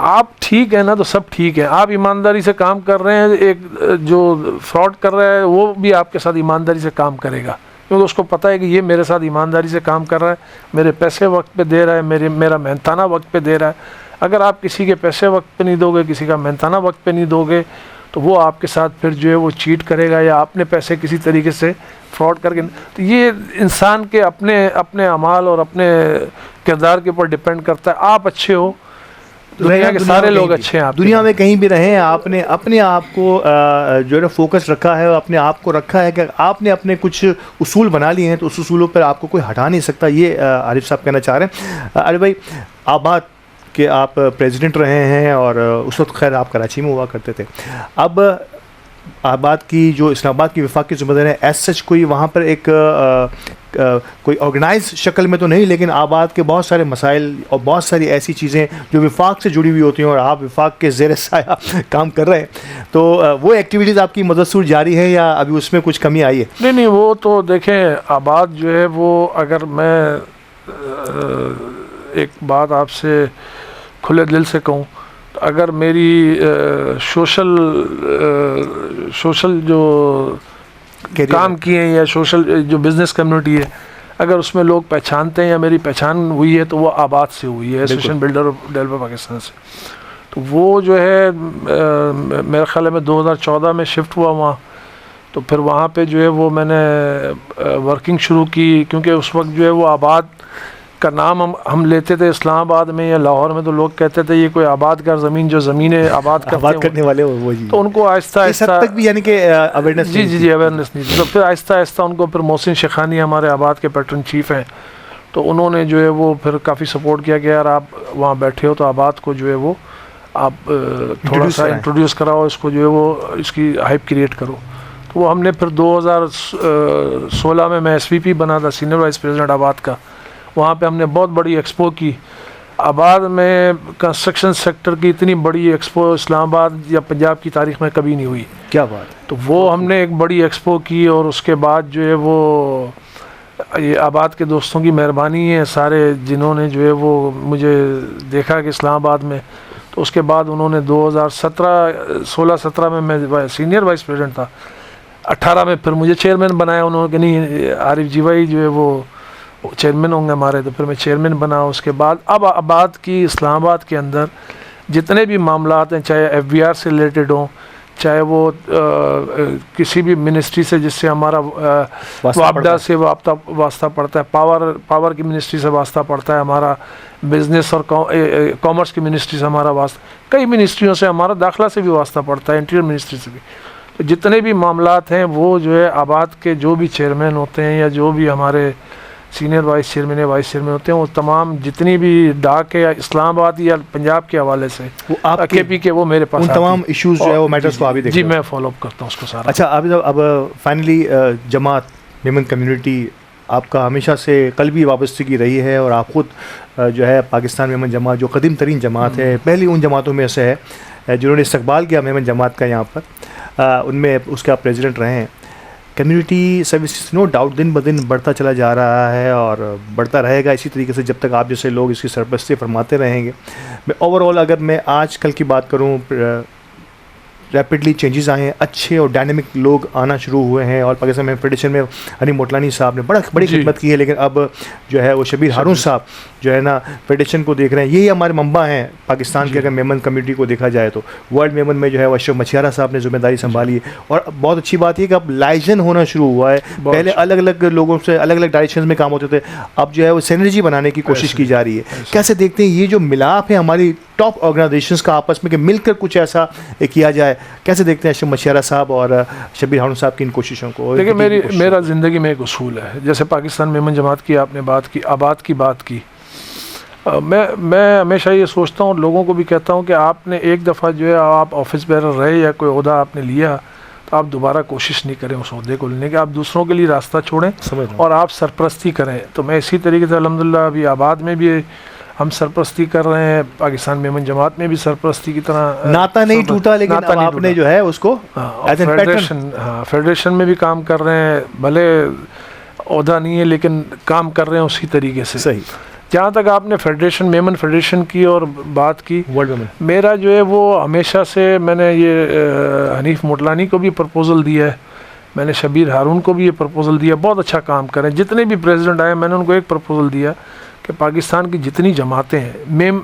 آپ ٹھیک ہے نا تو سب ٹھیک ہے. آپ ایمانداری سے کام کر رہے ہیں، ایک جو فراڈ کر رہا ہے وہ بھی آپ کے ساتھ ایمانداری سے کام کرے گا، کیونکہ اس کو پتہ ہے کہ یہ میرے ساتھ ایمانداری سے کام کر رہا ہے، میرے پیسے وقت پہ دے رہا ہے، میرا محنتانہ وقت پہ دے رہا ہے. اگر آپ کسی کے پیسے وقت پہ نہیں دو گے، کسی کا محنتانہ وقت پہ نہیں دو گے، تو وہ آپ کے ساتھ پھر جو ہے وہ چیٹ کرے گا، یا اپنے پیسے کسی طریقے سے فراڈ کر کے. تو یہ انسان کے اپنے اعمال اور اپنے کردار کے اوپر ڈپینڈ کرتا ہے. آپ اچھے ہو، دنیا کے سارے لوگ اچھے ہیں. دنیا میں کہیں بھی رہیں، آپ نے اپنے آپ کو جو ہے نا فوکس رکھا ہے، اپنے آپ کو رکھا ہے کہ آپ نے اپنے کچھ اصول بنا لیے ہیں، تو اس اصولوں پر آپ کو کوئی ہٹا نہیں سکتا. یہ عارف صاحب کہنا چاہ رہے ہیں. عارف بھائی، آباد کہ آپ پریزیڈنٹ رہے ہیں اور اس وقت خیر آپ کراچی میں ہوا کرتے تھے. اب آباد کی جو اسلام آباد کی وفاق کی ذمہ داری ہے، ایز سچ کوئی وہاں پر ایک کوئی آرگنائز شکل میں تو نہیں، لیکن آباد کے بہت سارے مسائل اور بہت ساری ایسی چیزیں جو وفاق سے جڑی ہوئی ہوتی ہیں اور آپ وفاق کے زیر سایہ کام کر رہے ہیں، تو وہ ایکٹیویٹیز آپ کی مدثور جاری ہے یا ابھی اس میں کچھ کمی آئی ہے؟ نہیں، وہ تو دیکھیں آباد جو ہے وہ، اگر میں ایک بات آپ سے کھلے دل سے کہوں، اگر میری سوشل جو کام کیے ہیں یا سوشل جو بزنس کمیونٹی ہے، اگر اس میں لوگ پہچانتے ہیں یا میری پہچان ہوئی ہے تو وہ آباد سے ہوئی ہے، association builder of developer Pakistan سے. تو وہ جو ہے میرے خیال میں 2014 میں شفٹ ہوا وہاں. تو پھر وہاں پہ جو ہے وہ میں نے ورکنگ شروع کی، کیونکہ اس وقت جو ہے وہ آباد کا نام ہم لیتے تھے اسلام آباد میں یا لاہور میں، تو لوگ کہتے تھے یہ کوئی آباد کا زمین جو زمینیں آباد کرنے والے وہ جی. تو ان کو آہستہ آہستہ تک بھی یعنی کہ اویئرنیس جی اویئرنیس نہیں تھی. تو پھر آہستہ آہستہ ان کو پھر محسن شیخانی ہمارے آباد کے پیٹرن چیف ہیں، تو انہوں نے جو ہے وہ پھر کافی سپورٹ کیا کہ یار آپ وہاں بیٹھے ہو تو آباد کو جو ہے وہ آپ تھوڑا سا انٹروڈیوس کراؤ، اس کو جو ہے وہ اس کی ہائپ کریٹ کرو. تو وہ ہم نے پھر 2016 میں ایس وی پی بنا تھا، سینئر وائس پریزیڈنٹ آباد کا. وہاں پہ ہم نے بہت بڑی ایکسپو کی. آباد میں کنسٹرکشن سیکٹر کی اتنی بڑی ایکسپو اسلام آباد یا پنجاب کی تاریخ میں کبھی نہیں ہوئی. کیا بات. تو وہ ہم نے ایک بڑی ایکسپو کی، اور اس کے بعد جو ہے وہ یہ آباد کے دوستوں کی مہربانی ہے سارے، جنہوں نے جو ہے وہ مجھے دیکھا کہ اسلام آباد میں. تو اس کے بعد انہوں نے 2016-17 میں سینئر وائس پریزیڈنٹ تھا، 18 میں پھر مجھے چیئرمین بنایا انہوں نے کہ نہیں عارف جیوا ہی جو ہے وہ چیئرمین ہوں گے ہمارے. تو پھر میں چیئرمین بنا. اس کے بعد اب آباد کی اسلام آباد کے اندر جتنے بھی معاملات ہیں، چاہے ایف بی آر سے ریلیٹڈ ہوں، چاہے وہ کسی بھی منسٹری سے جس سے ہمارا وابدہ سے واسطہ پڑتا ہے، پاور کی منسٹری سے واسطہ پڑتا ہے ہمارا، بزنس اور کامرس کی منسٹری سے ہمارا واسطہ، کئی منسٹریوں سے ہمارا، داخلہ سے بھی واسطہ پڑتا ہے، انٹیریئر منسٹری سے بھی. تو جتنے بھی معاملات ہیں وہ جو ہے آباد کے جو بھی چیئرمین ہوتے ہیں یا جو بھی ہمارے سینئر وائس چیئرمین ہوتے ہیں، وہ تمام جتنی بھی ڈاک ہے یا اسلام آباد یا پنجاب کے حوالے سے وہ آپ کے پی کے وہ میرے پاس ان تمام ایشوز جو ہے وہ میٹرز کو آپ ہی دیکھتے جی ہیں. میں فالو اپ کرتا ہوں اس کو سارا. اچھا اب فائنلی جماعت میمن کمیونٹی آپ کا ہمیشہ سے قلبی وابستگی رہی ہے، اور آپ خود جو ہے پاکستان میمن جماعت جو قدیم ترین جماعت ہے، پہلی ان جماعتوں میں سے ہے جنہوں نے استقبال کیا میمن جماعت کا یہاں پر، ان میں اس کے آپ پریزیڈنٹ رہے ہیں. کمیونٹی سروسز نو ڈاؤٹ دن بدن بڑھتا چلا جا رہا ہے اور بڑھتا رہے گا اسی طریقے سے جب تک آپ جیسے لوگ اس کی سرپرستی فرماتے رہیں گے. میں اوور آل اگر میں آج کل کی بات کروں، ریپڈلی چینجز آئے ہیں، اچھے اور ڈائنامک لوگ آنا شروع ہوئے ہیں، اور پاکستان میں فیڈریشن میں حنیف موٹلانی صاحب نے بڑی خدمت کی ہے، لیکن اب جو ہے وہ شبیر ہارون صاحب جو ہے نا فیڈریشن کو دیکھ رہے ہیں. یہی ہمارے منبع ہیں پاکستان کے اگر میمن کمیونٹی کو دیکھا جائے تو. ورلڈ میمن میں جو ہے وہ اشرف مچھیارہ صاحب نے ذمہ داری سنبھالی ہے، اور بہت اچھی بات یہ کہ اب لائزن ہونا شروع ہوا ہے. پہلے الگ الگ لوگوں سے الگ الگ ڈائریکشنز میں کام ہوتے تھے، اب جو ہے وہ سینرجی بنانے کی کوشش کی جا رہی ہے. کیسے دیکھتے ہیں یہ جو ملاپ ہے ہماری ٹاپ آرگنائزیشنز کا آپس میں کہ مل کر کچھ ایسا کیا جائے، کیسے دیکھتے ہیں اشرف مچھیارہ صاحب اور شبیر ہارون صاحب کی ان کوششوں کو؟ دیکھیں میرا زندگی میں ایک اصول ہے، جیسے پاکستان میمن جماعت کی آپ نے بات کی، آباد کی بات کی، میں ہمیشہ یہ سوچتا ہوں اور لوگوں کو بھی کہتا ہوں کہ آپ نے ایک دفعہ جو ہے آپ آفس بیرر رہے یا کوئی عہدہ آپ نے لیا تو آپ دوبارہ کوشش نہیں کریں اس عہدے کو لینے کے، آپ دوسروں کے لیے راستہ چھوڑیں اور آپ سرپرستی کریں. تو میں اسی طریقے سے الحمدللہ ابھی آباد میں بھی ہم سرپرستی کر رہے ہیں، پاکستان میمن جماعت میں بھی سرپرستی کی طرح ناتا نہیں ٹوٹا، لیکن اب آپ نے جو ہے اس کو فیڈریشن میں بھی کام کر رہے ہیں، بھلے عہدہ نہیں ہے لیکن کام کر رہے ہیں اسی طریقے سے. صحیح. جہاں تک آپ نے میمن فیڈریشن کی اور بات کی، میرا جو ہے وہ ہمیشہ سے میں نے یہ حنیف موٹلانی کو بھی پرپوزل دیا ہے، میں نے شبیر ہارون کو بھی یہ پرپوزل دیا، بہت اچھا کام کریں. جتنے بھی پریزیڈنٹ آئے میں نے ان کو ایک پرپوزل دیا کہ پاکستان کی جتنی جماعتیں ہیں،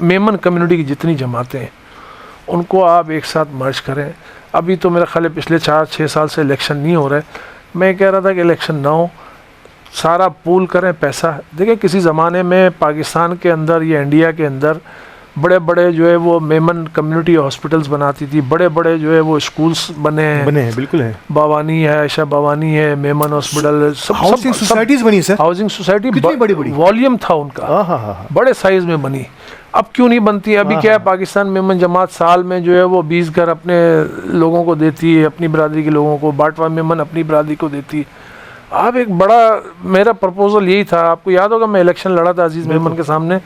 میمن کمیونٹی کی جتنی جماعتیں ہیں، ان کو آپ ایک ساتھ مرج کریں. ابھی تو میرا خیال ہے پچھلے 4-6 سال سے الیکشن نہیں ہو رہے، میں کہہ رہا تھا کہ الیکشن نہ ہو، سارا پول کریں پیسہ. دیکھیں کسی زمانے میں پاکستان کے اندر یا انڈیا کے اندر بڑے بڑے جو ہے وہ میمن کمیونٹی ہاسپٹلز بناتی تھی، بڑے بڑے جو ہے وہ اسکولز بنے ہیں، بالکل ہیں. باوانی ہے، عائشہ باوانی ہے، میمن ہاسپٹل، ہاؤسنگ سوسائٹیز بنی سر، ہاؤسنگ سوسائٹی بڑی والیوم تھا ان کا، بڑے سائز میں بنی. اب کیوں نہیں بنتی؟ ابھی کیا ہے پاکستان میمن جماعت سال میں جو ہے وہ 20 گھر اپنے لوگوں کو دیتی ہے، اپنی برادری کے لوگوں کو، باٹوا میمن اپنی برادری کو دیتی. آپ ایک بڑا، میرا پرپوزل یہی تھا، آپ کو یاد ہوگا میں الیکشن لڑا تھا عزیز میمن کے سامنے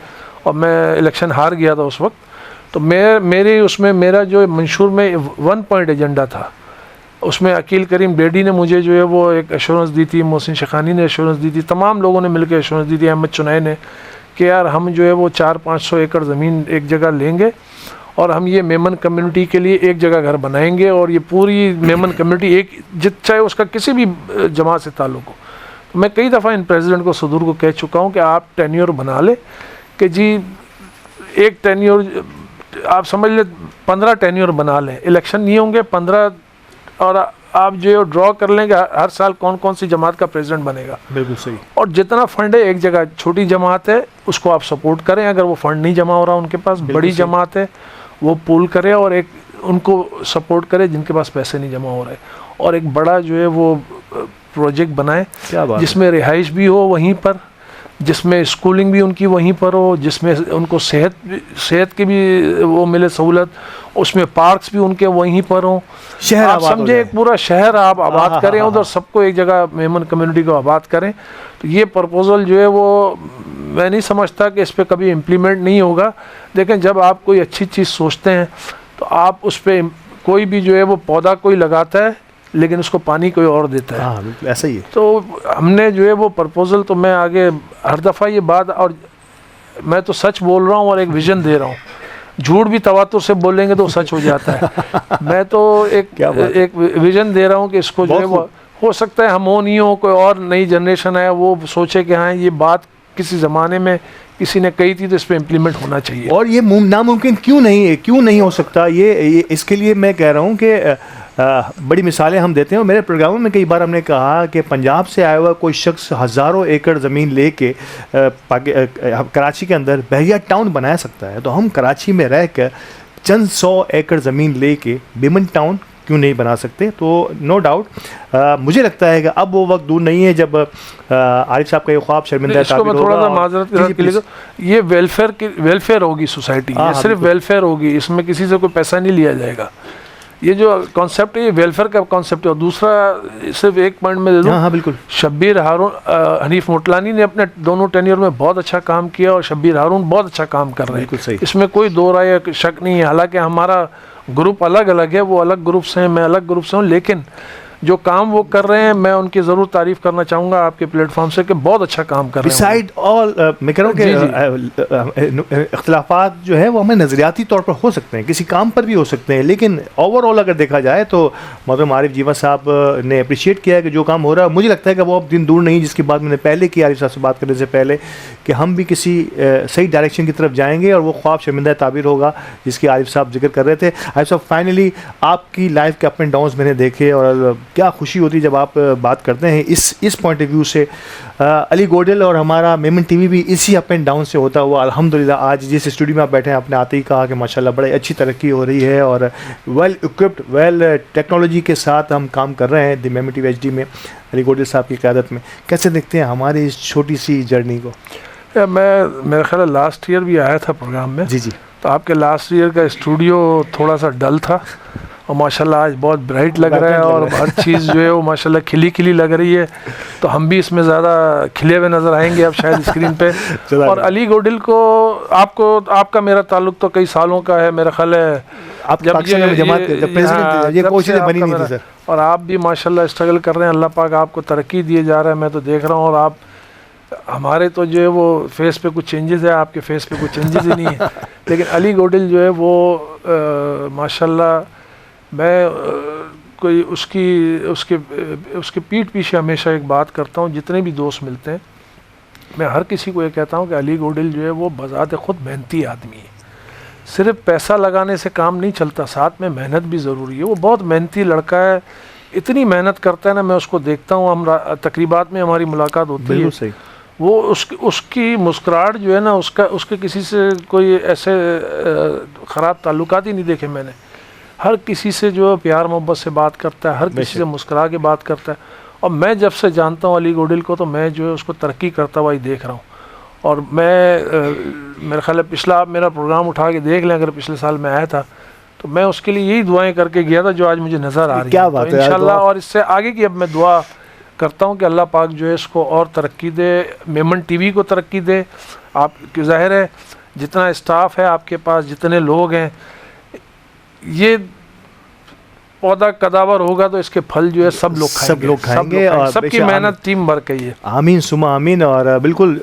اور میں الیکشن ہار گیا تھا اس وقت. تو میرے اس میں میرا جو منشور میں 1 پوائنٹ ایجنڈا تھا، اس میں عقیل کریم ڈیڈی نے مجھے جو ہے وہ ایک ایشورنس دی تھی، محسن شیخانی نے ایشورنس دی تھی، تمام لوگوں نے مل کے ایشورنس دی تھی، احمد چنائے نے، کہ یار ہم جو ہے وہ 400-500 ایکڑ زمین ایک جگہ لیں گے اور ہم یہ میمن کمیونٹی کے لیے ایک جگہ گھر بنائیں گے، اور یہ پوری میمن کمیونٹی ایک چاہے اس کا کسی بھی جماعت سے تعلق ہو. میں کئی دفعہ ان پریزیڈنٹ کو صدور کو کہہ چکا ہوں کہ آپ ٹینیور بنا لیں، کہ جی ایک ٹینیور آپ سمجھ لیں 15 ٹینیور بنا لیں، الیکشن نہیں ہوں گے 15، اور آپ جو ڈرا کر لیں کہ ہر سال کون کون سی جماعت کا پریزیڈنٹ بنے گا. بالکل صحیح. اور جتنا فنڈ ہے ایک جگہ، چھوٹی جماعت ہے اس کو آپ سپورٹ کریں، اگر وہ فنڈ نہیں جمع ہو رہا ان کے پاس، بڑی جماعت ہے وہ پول کرے اور ایک ان کو سپورٹ کرے جن کے پاس پیسے نہیں جمع ہو رہے، اور ایک بڑا جو ہے وہ پروجیکٹ بنائے جس میں رہائش بھی ہو وہیں پر، جس میں اسکولنگ بھی ان کی وہیں پر ہو، جس میں ان کو صحت کی بھی وہ ملے سہولت، اس میں پارکس بھی ان کے وہیں پر ہوں. شہر آپ سمجھے ایک پورا شہر آپ آباد کریں، ادھر سب کو ایک جگہ میمن کمیونٹی کو آباد کریں. تو یہ پرپوزل جو ہے وہ میں نہیں سمجھتا کہ اس پہ کبھی امپلیمنٹ نہیں ہوگا. دیکھیں جب آپ کوئی اچھی چیز سوچتے ہیں تو آپ اس پہ کوئی بھی جو ہے وہ پودا کوئی لگاتا ہے لیکن اس کو پانی کوئی اور دیتا ہے. ہاں بالکل ایسا ہی ہے. تو ہم نے جو ہے وہ پرپوزل، تو میں آگے ہر دفعہ یہ بات، اور میں تو سچ بول رہا ہوں اور ایک ویژن دے رہا ہوں، جھوٹ بھی تواتر سے بولیں گے تو سچ ہو جاتا ہے. میں تو ایک ویژن دے رہا ہوں کہ اس کو جو ہے وہ ہو سکتا ہے ہم ہو نہیں ہو، کوئی اور نئی جنریشن ہے وہ سوچے کہ ہاں یہ بات کسی زمانے میں کسی نے کہی تھی تو اس پہ امپلیمنٹ ہونا چاہیے. اور یہ ناممکن کیوں نہیں ہو سکتا؟ یہ اس کے لیے میں کہہ رہا ہوں کہ بڑی مثالیں ہم دیتے ہیں. اور میرے پروگراموں میں کئی بار ہم نے کہا کہ پنجاب سے آیا ہوا کوئی شخص ہزاروں ایکڑ زمین لے کے کراچی کے اندر بحریہ ٹاؤن بنا سکتا ہے, تو ہم کراچی میں رہ کر چند 100 ایکڑ زمین لے کے بیمن ٹاؤن کیوں نہیں بنا سکتے؟ تو نو ڈاؤٹ مجھے لگتا ہے کہ اب وہ وقت دور نہیں ہے جب عارف صاحب کا یہ خواب شرمندہ اس کو میں تھوڑا سا معذرت کے لیے, یہ ویلفیئر ہوگی سوسائٹی, یہ صرف ویلفیئر ہوگی, اس میں کسی سے کوئی پیسہ نہیں لیا جائے گا. یہ جو کانسیپٹ ہے یہ ویلفیئر کا کانسیپٹ ہے. اور دوسرا صرف ایک پوائنٹ میں دے دوں, ہاں بالکل, شبیر ہارون, حنیف موٹلانی نے اپنے دونوں ٹینیور میں بہت اچھا کام کیا اور شبیر ہارون بہت اچھا کام کر رہے ہیں, اس میں کوئی دو رائے یا شک نہیں ہے. حالانکہ ہمارا گروپ الگ الگ ہے, وہ الگ گروپ سے ہیں, میں الگ گروپ سے ہوں, لیکن جو کام وہ کر رہے ہیں میں ان کی ضرور تعریف کرنا چاہوں گا آپ کے پلیٹ فارم سے کہ بہت اچھا کام کر رہے ہیں. بسائڈ آل میں کہہ رہا ہوں کہ اختلافات جو ہے وہ ہمیں نظریاتی طور پر ہو سکتے ہیں, کسی کام پر بھی ہو سکتے ہیں, لیکن اوور آل اگر دیکھا جائے تو محترم عارف جیوا صاحب نے اپریشیٹ کیا ہے کہ جو کام ہو رہا ہے, مجھے لگتا ہے کہ وہ اب دن دور نہیں جس کی بات میں نے پہلے کی عارف صاحب سے بات کرنے سے پہلے, کہ ہم بھی کسی صحیح ڈائریکشن کی طرف جائیں گے اور وہ خواب شرمندہ تعبیر ہوگا جس کی عارف صاحب ذکر کر رہے تھے. عارف صاحب فائنلی آپ کی لائف کے اپ اینڈ ڈاؤنس میں نے دیکھے, اور کیا خوشی ہوتی جب آپ بات کرتے ہیں اس پوائنٹ آف ویو سے. علی گوڈل اور ہمارا میمن ٹی وی بھی اسی اپ اینڈ ڈاؤن سے ہوتا ہوا الحمدللہ آج جس اسٹوڈیو میں آپ بیٹھے ہیں, آپ نے آتے ہی کہا کہ ماشاءاللہ بڑی اچھی ترقی ہو رہی ہے اور ویل اکوپڈ ویل ٹیکنالوجی کے ساتھ ہم کام کر رہے ہیں the Memon T V H D میں علی گوڈل صاحب کی قیادت میں. کیسے دیکھتے ہیں ہماری اس چھوٹی سی جرنی کو؟ میں میرا خیال ہے لاسٹ ایئر بھی آیا تھا پروگرام میں, جی تو آپ کے لاسٹ ایئر کا اسٹوڈیو تھوڑا سا ڈل تھا اور ماشاءاللہ آج بہت برائٹ لگ رہا ہے اور ہر چیز جو ہے وہ ماشاءاللہ کھلی کھلی لگ رہی ہے. تو ہم بھی اس میں زیادہ کھلے ہوئے نظر آئیں گے اب شاید اسکرین پہ. اور علی گوڈل کو آپ کا میرا تعلق تو کئی سالوں کا ہے, میرا خیال ہے اور آپ بھی ماشاءاللہ اسٹرگل کر رہے ہیں, اللہ پاک آپ کو ترقی دیے جا رہا ہے, میں تو دیکھ رہا ہوں. اور آپ ہمارے تو جو ہے وہ فیس پہ کچھ چینجز ہے, آپ کے فیس پہ کچھ چینجز ہی نہیں ہے, لیکن علی گوڈل جو ہے وہ ماشاءاللہ میں کوئی اس کے پیٹھ پیچھے ہمیشہ ایک بات کرتا ہوں, جتنے بھی دوست ملتے ہیں میں ہر کسی کو یہ کہتا ہوں کہ علی گوڈل جو ہے وہ بذات خود محنتی آدمی ہے. صرف پیسہ لگانے سے کام نہیں چلتا, ساتھ میں محنت بھی ضروری ہے. وہ بہت محنتی لڑکا ہے, اتنی محنت کرتا ہے نا, میں اس کو دیکھتا ہوں, ہم تقریبات میں ہماری ملاقات ہوتی ہے, وہ اس کی مسکراہٹ جو ہے نا, اس کے کسی سے کوئی ایسے خراب تعلقات ہی نہیں دیکھے میں نے. ہر کسی سے جو پیار محبت سے بات کرتا ہے, ہر کسی سے مسکرا کے بات کرتا ہے. اور میں جب سے جانتا ہوں علی گوڈل کو تو میں جو ہے اس کو ترقی کرتا ہوا ہی دیکھ رہا ہوں. اور میں میرا خیال ہے پچھلا آپ میرا پروگرام اٹھا کے دیکھ لیں, اگر پچھلے سال میں آیا تھا تو میں اس کے لیے یہی دعائیں کر کے گیا تھا جو آج مجھے نظر آ رہی ہیں. تو انشاءاللہ اور اس سے آگے کی اب میں دعا کرتا ہوں کہ اللہ پاک جو ہے اس کو اور ترقی دے, میمن ٹی وی کو ترقی دے. آپ کی ظاہر ہے جتنا اسٹاف ہے آپ کے پاس, جتنے لوگ ہیں, یہ پودا کداور ہوگا تو اس کے پھل جو ہے سب لوگ کھائیں گے اور سب کی محنت ٹیم ورک ہے یہ. آمین ثم آمین. اور بالکل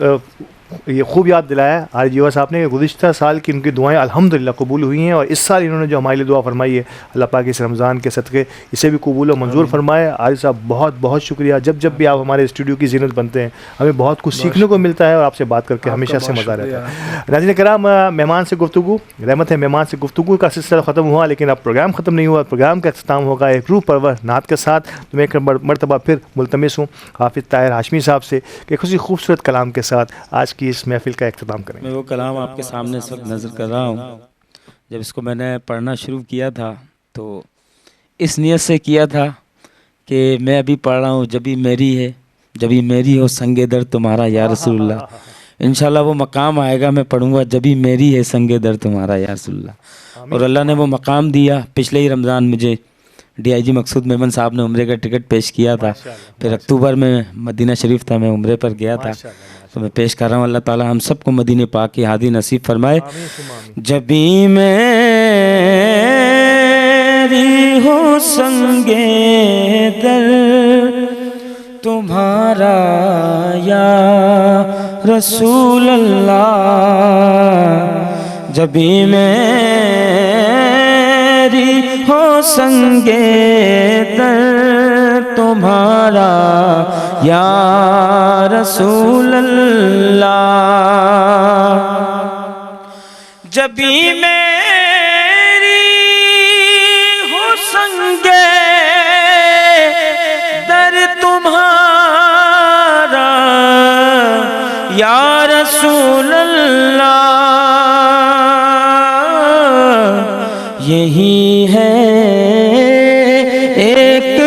یہ خوب یاد دلایا عارف جیوا صاحب نے, گزشتہ سال کی ان کی دعائیں الحمدللہ قبول ہوئی ہیں, اور اس سال انہوں نے جو ہمارے لیے دعا فرمائی ہے اللہ پاک اس رمضان کے صدقے اسے بھی قبول و منظور فرمائے. عارف صاحب بہت بہت شکریہ, جب بھی آپ ہمارے اسٹوڈیو کی زینت بنتے ہیں ہمیں بہت کچھ سیکھنے کو ملتا ہے اور آپ سے بات کر کے ہمیشہ سے مزہ رہتا ہے. ناظرین کرام, مہمان سے گفتگو, رحمت ہے مہمان سے گفتگو کا سلسلہ ختم ہوا, لیکن اب پروگرام ختم نہیں ہوا. پروگرام کا اختتام ہوگا ایک روح پرور نعت کے ساتھ. تو میں ایک مرتبہ پھر ملتمس ہوں حافظ طاہر ہاشمی صاحب سے کہ کسی خوبصورت کلام کے ساتھ آج کی اس محفل کا اختتام کریں. میں وہ کلام آپ کے سامنے اس وقت نظر کر رہا ہوں. جب اس کو میں نے پڑھنا شروع کیا تھا تو اس نیت سے کیا تھا کہ میں ابھی پڑھ رہا ہوں, جبھی میری ہو سنگ در تمہارا یا رسول اللہ. انشاءاللہ وہ مقام آئے گا, میں پڑھوں گا جبھی میری ہے سنگ در تمہارا یا رسول اللہ. اور اللہ نے وہ مقام دیا. پچھلے ہی رمضان مجھے ڈی آئی جی مقصود میمن صاحب نے عمرے کا ٹکٹ پیش کیا تھا. پھر اکتوبر میں مدینہ شریف تھا, میں عمرے پر گیا تھا, تو میں پیش کر رہا ہوں. اللہ تعالی ہم سب کو مدینہ پاک کی ہادی نصیب فرمائے. جبھی میری ہو سنگ در تمہارا یا رسول اللہ, جبھی میری ہو سنگ در تمہارا یا رسول اللہ, جبھی میری ہو سنگ رسول اللہ یہی ہے ایک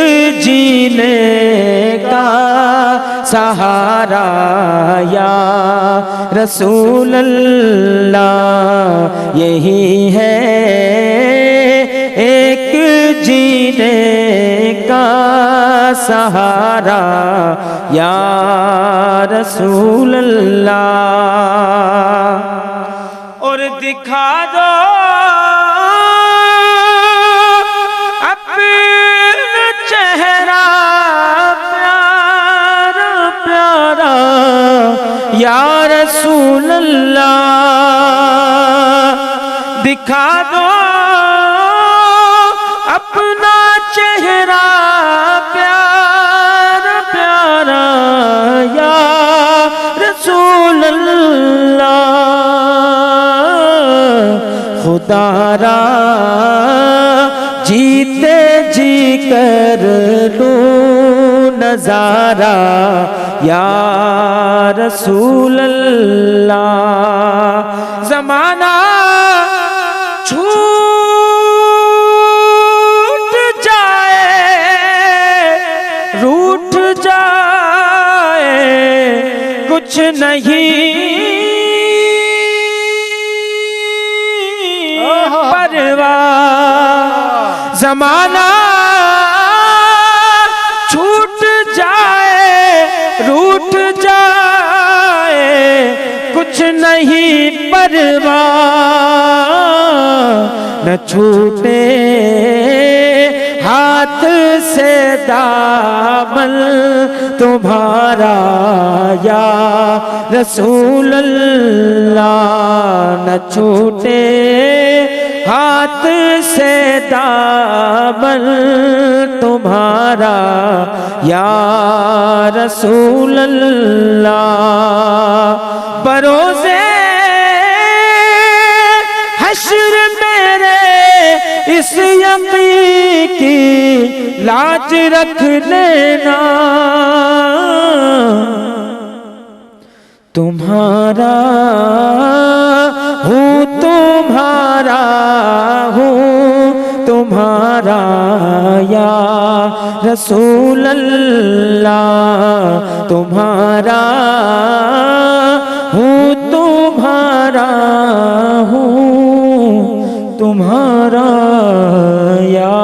جینے کا سہارا یا رسول اللہ یہی ہے ایک جینے کا سہارا یا رسول اللہ اور دکھا دو اپنا چہرہ پیارا پیارا یا رسول اللہ دکھا دو اپنا چہرہ پیارا پیارا یا رسول اللہ خدا را جیتے جی کر لوں نظارہ یا رسول اللہ زمانہ چھوٹ جائے روٹھ جائے کچھ نہیں پرواہ زمانہ چھوٹ جائے روٹھ جائے کچھ نہیں پرواہ نہ چھوٹے ہاتھ سے دامن تمہارا یا رسول اللہ نہ چھوٹے ہاتھ سے دامن تمہارا یا رسول اللہ بروزے حشر میرے اس یقین کی لاج رکھ لینا تمہارا ہوں تمہارا ہوں تمہارا یا رسول اللہ تمہارا ہوں تمہارا ہوں تمہارا یا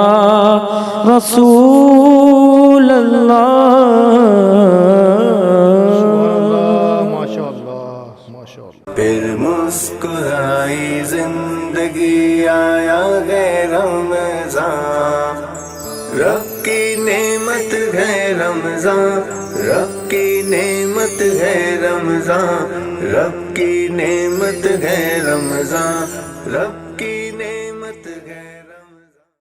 رسول اللہ پھر مسکرائی زندگی آیا ہے رمضان رب کی نعمت ہے رمضان رب کی نعمت ہے رمضان رب کی نعمت ہے رمضان رب